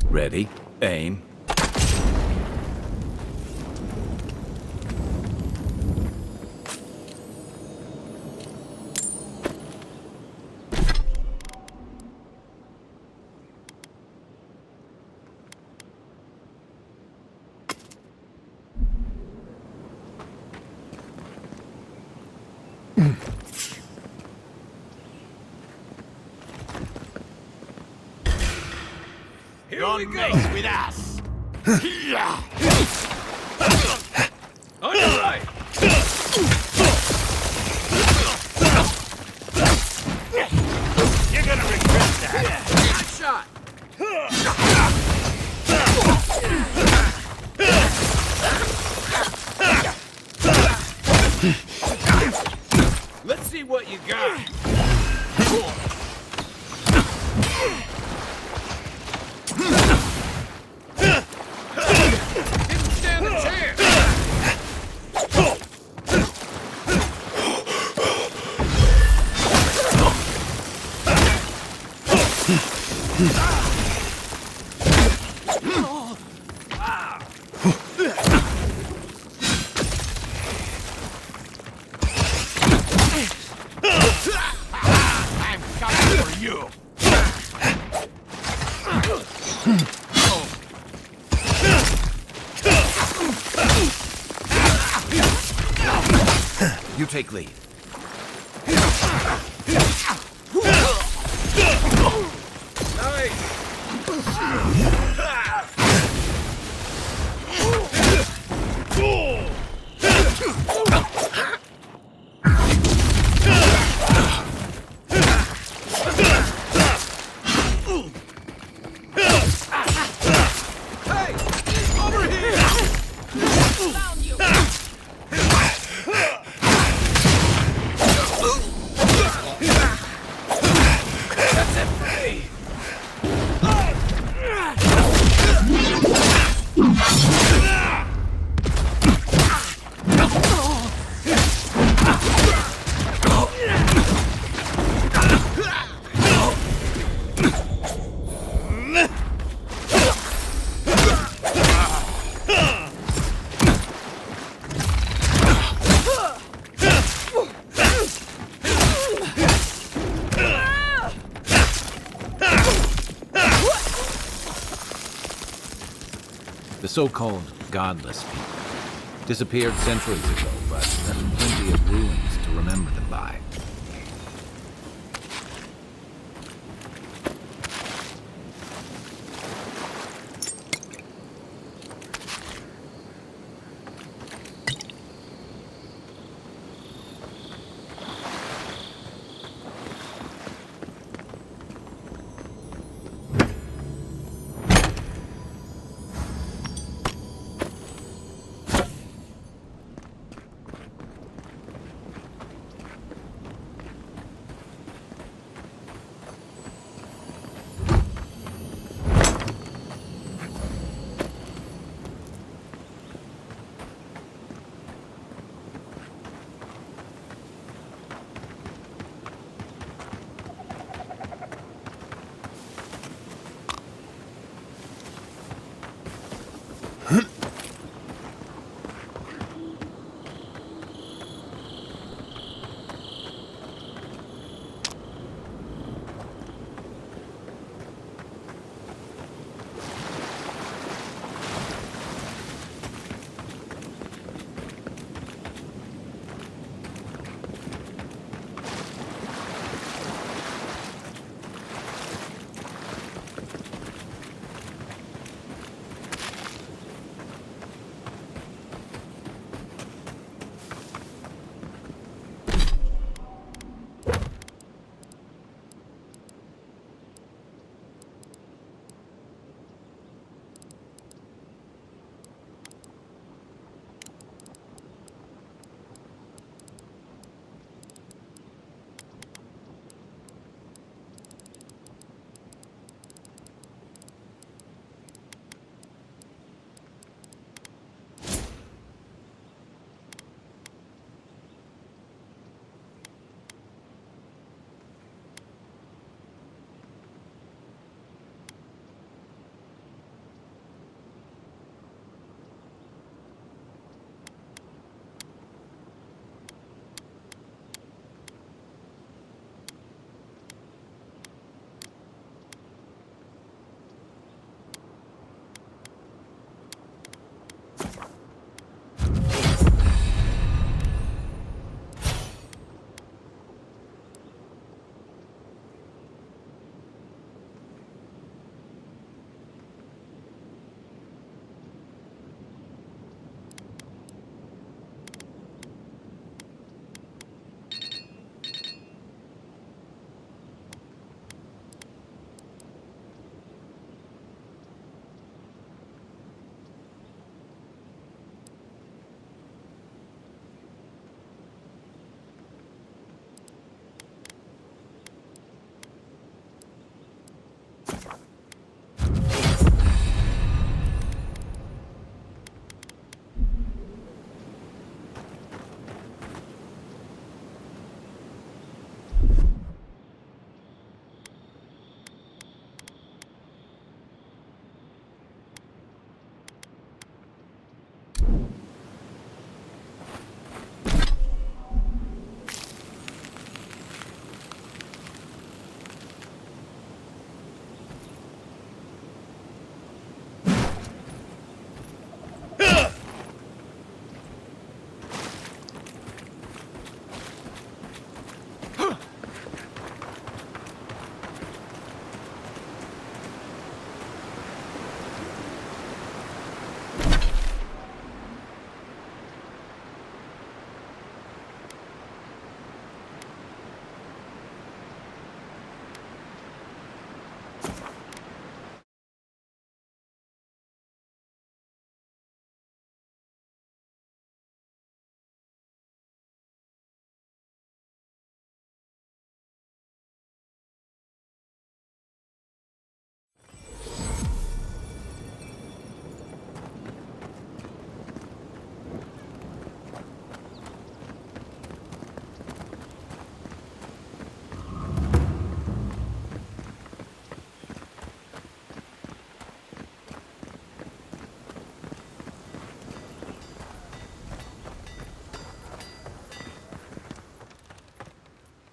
Ready, aim. Here we go! With us! On your right! You're gonna regret that! Good shot! Let's see what you got! Didn't stand a chance! I'm coming for you! You take lead. The so-called godless people disappeared centuries ago, but left plenty of ruins to remember them by.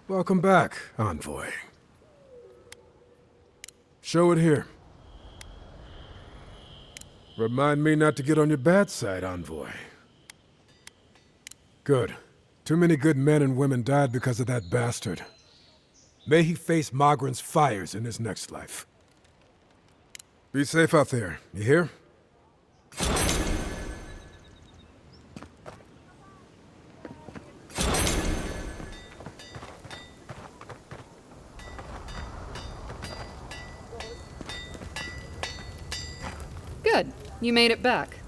Welcome back, Envoy. Show it here. Remind me not to get on your bad side, Envoy. Good. Too many good men and women died because of that bastard. May he face Magran's fires in his next life. Be safe out there, you hear? Good. You made it back.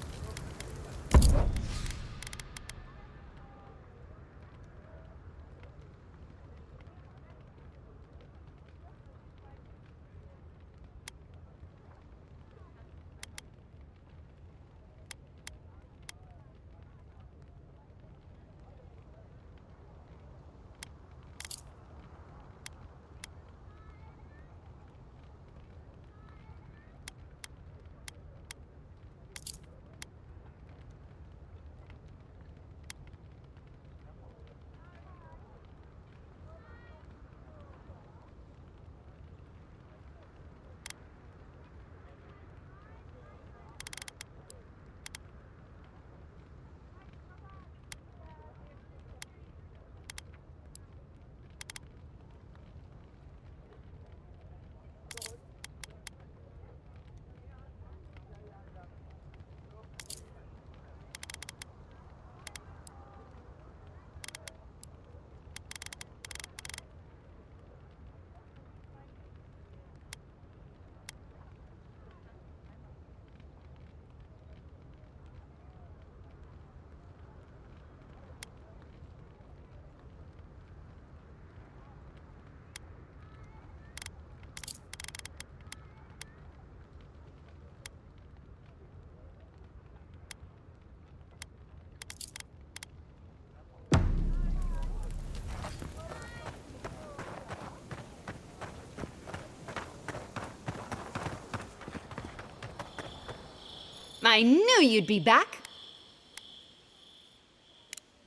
I knew you'd be back!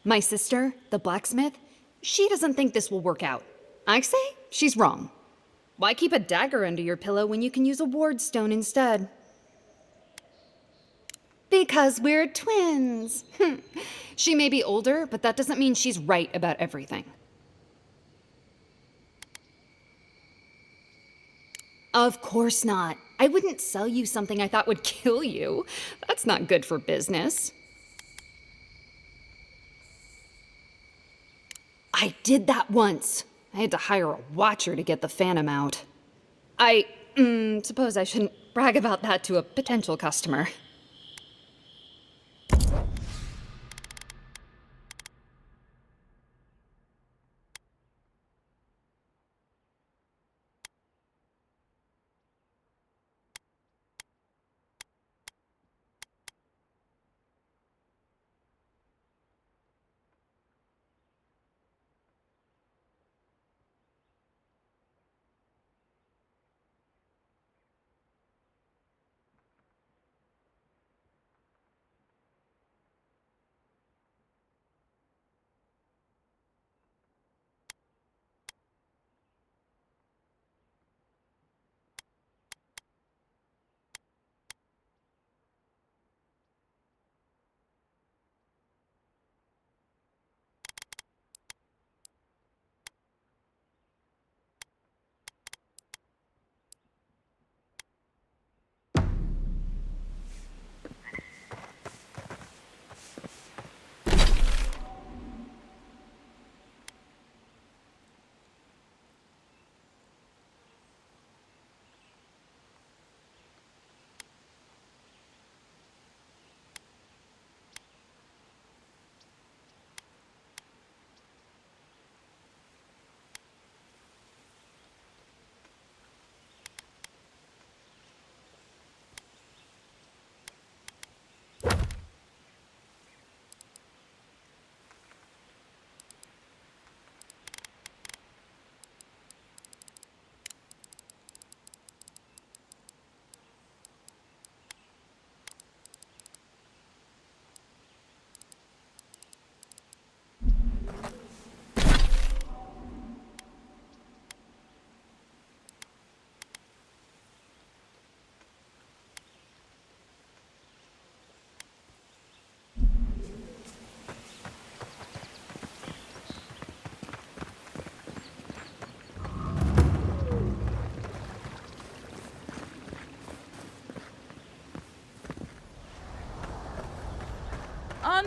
My sister, the blacksmith, she doesn't think this will work out. I say she's wrong. Why keep a dagger under your pillow when you can use a ward stone instead? Because we're twins! She may be older, but that doesn't mean she's right about everything. Of course not. I wouldn't sell you something I thought would kill you. That's not good for business. I did that once. I had to hire a watcher to get the phantom out. I suppose I shouldn't brag about that to a potential customer.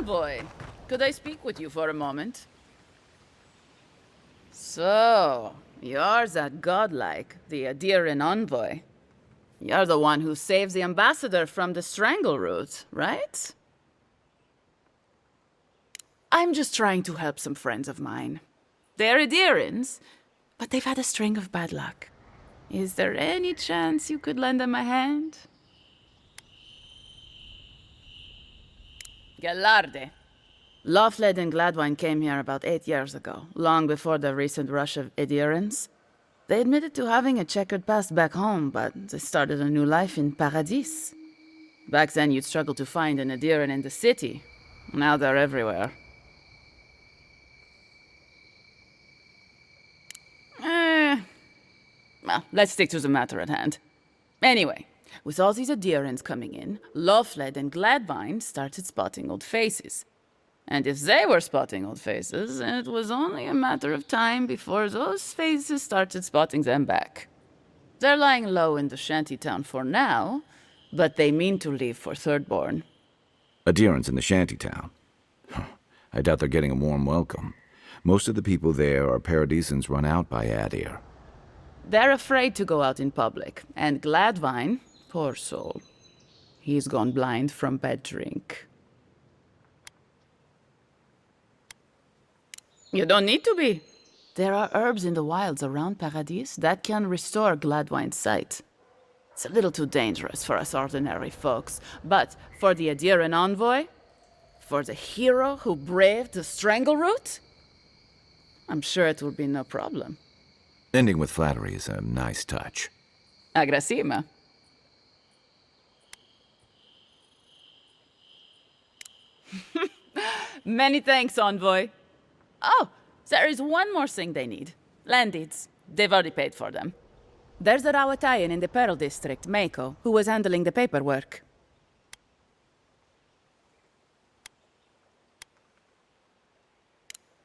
Envoy. Could I speak with you for a moment? So, you're that godlike, the Adiran Envoy. You're the one who saves the ambassador from the strangle root, right? I'm just trying to help some friends of mine. They're Adirans, but they've had a string of bad luck. Is there any chance you could lend them a hand? Galarde. Lawfled and Gladwine came here about 8 years ago, long before the recent rush of Adirans. They admitted to having a checkered past back home, but they started a new life in Paradis. Back then, you'd struggle to find an Adiran in the city. Now they're everywhere. Well, let's stick to the matter at hand. Anyway, with all these Adirans coming in, Lawfled and Gladwine started spotting old faces. And if they were spotting old faces, it was only a matter of time before those faces started spotting them back. They're lying low in the shantytown for now, but they mean to leave for Thirdborn. Adirans in the shantytown. I doubt they're getting a warm welcome. Most of the people there are Paradisans run out by Adir. They're afraid to go out in public, and Gladwine, poor soul, he's gone blind from bad drink. You don't need to be. There are herbs in the wilds around Paradis that can restore Gladwine's sight. It's a little too dangerous for us ordinary folks, but for the Adiran Envoy, for the hero who braved the strangle root, I'm sure it will be no problem. Ending with flattery is a nice touch. Agrasima. Many thanks, Envoy. Oh, there is one more thing they need. Land deeds. They've already paid for them. There's a Rawatayan in the Pearl District, Mako, who was handling the paperwork.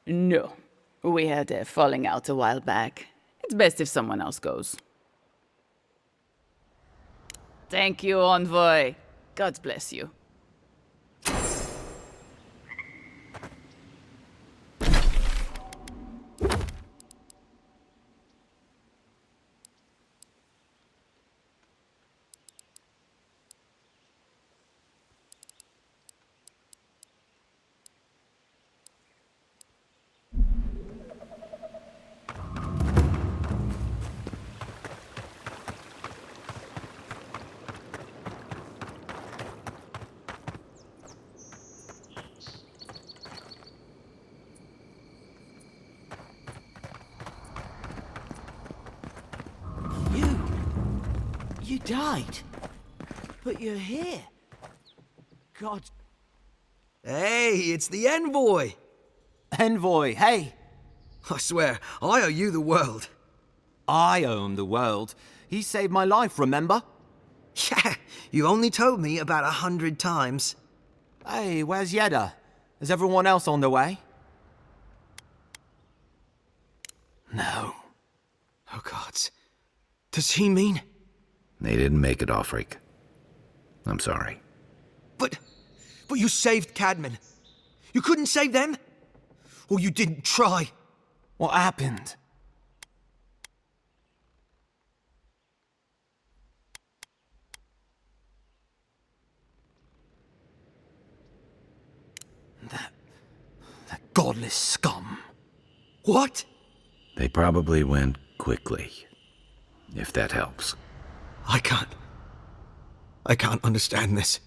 No. We had a falling out a while back. It's best if someone else goes. Thank you, Envoy. God bless you. You died. But you're here. God. Hey, it's the Envoy! Envoy, hey. I swear, I owe you the world. I owe him the world. He saved my life, remember? Yeah, you only told me about 100 times. Hey, where's Yeda? Is everyone else on their way? No. Oh, gods. Does he mean... They didn't make it, Offric. I'm sorry. But you saved Cadman. You couldn't save them? Or you didn't try? What happened? That godless scum. What? They probably went quickly, if that helps. I can't understand this.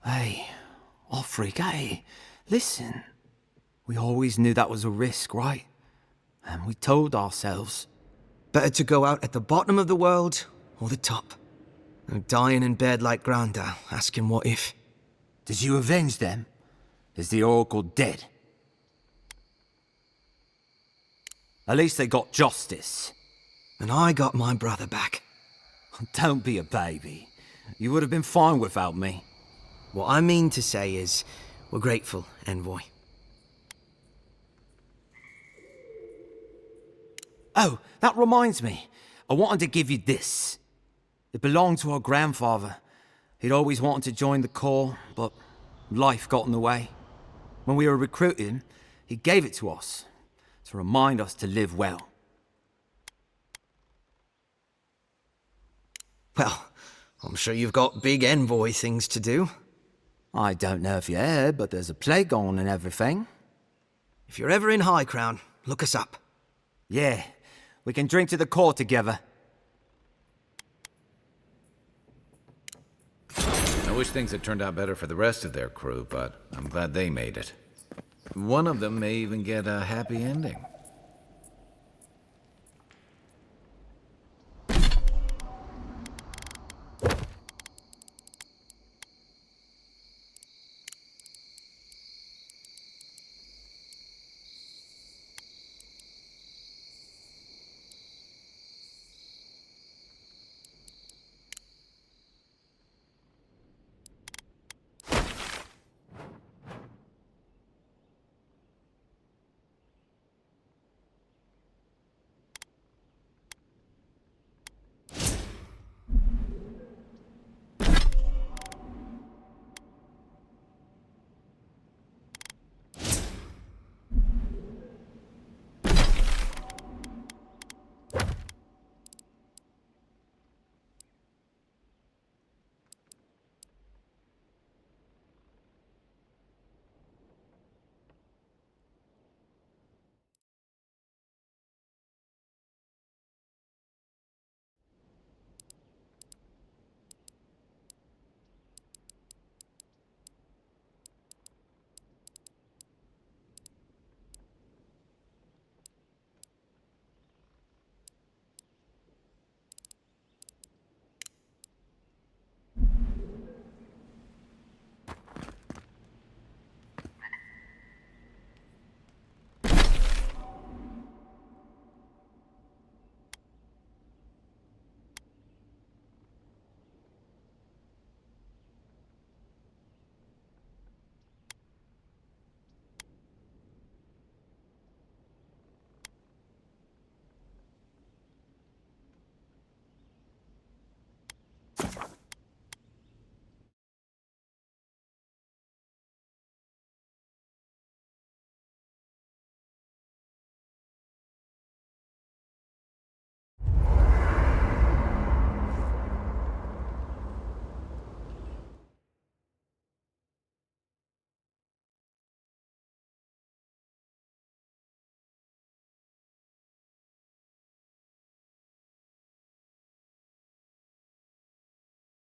Hey, Offric, hey, listen. We always knew that was a risk, right? And we told ourselves. Better to go out at the bottom of the world or the top. And dying in bed like Granda, asking what if. Did you avenge them? Is the Oracle dead? At least they got justice. And I got my brother back. Don't be a baby. You would have been fine without me. What I mean to say is, we're grateful, Envoy. Oh, that reminds me. I wanted to give you this. It belonged to our grandfather. He'd always wanted to join the Corps, but life got in the way. When we were recruiting, he gave it to us to remind us to live well. Well, I'm sure you've got big envoy things to do. I don't know if you heard, but there's a plague on and everything. If you're ever in High Crown, look us up. Yeah, we can drink to the core together. I wish things had turned out better for the rest of their crew, but I'm glad they made it. One of them may even get a happy ending.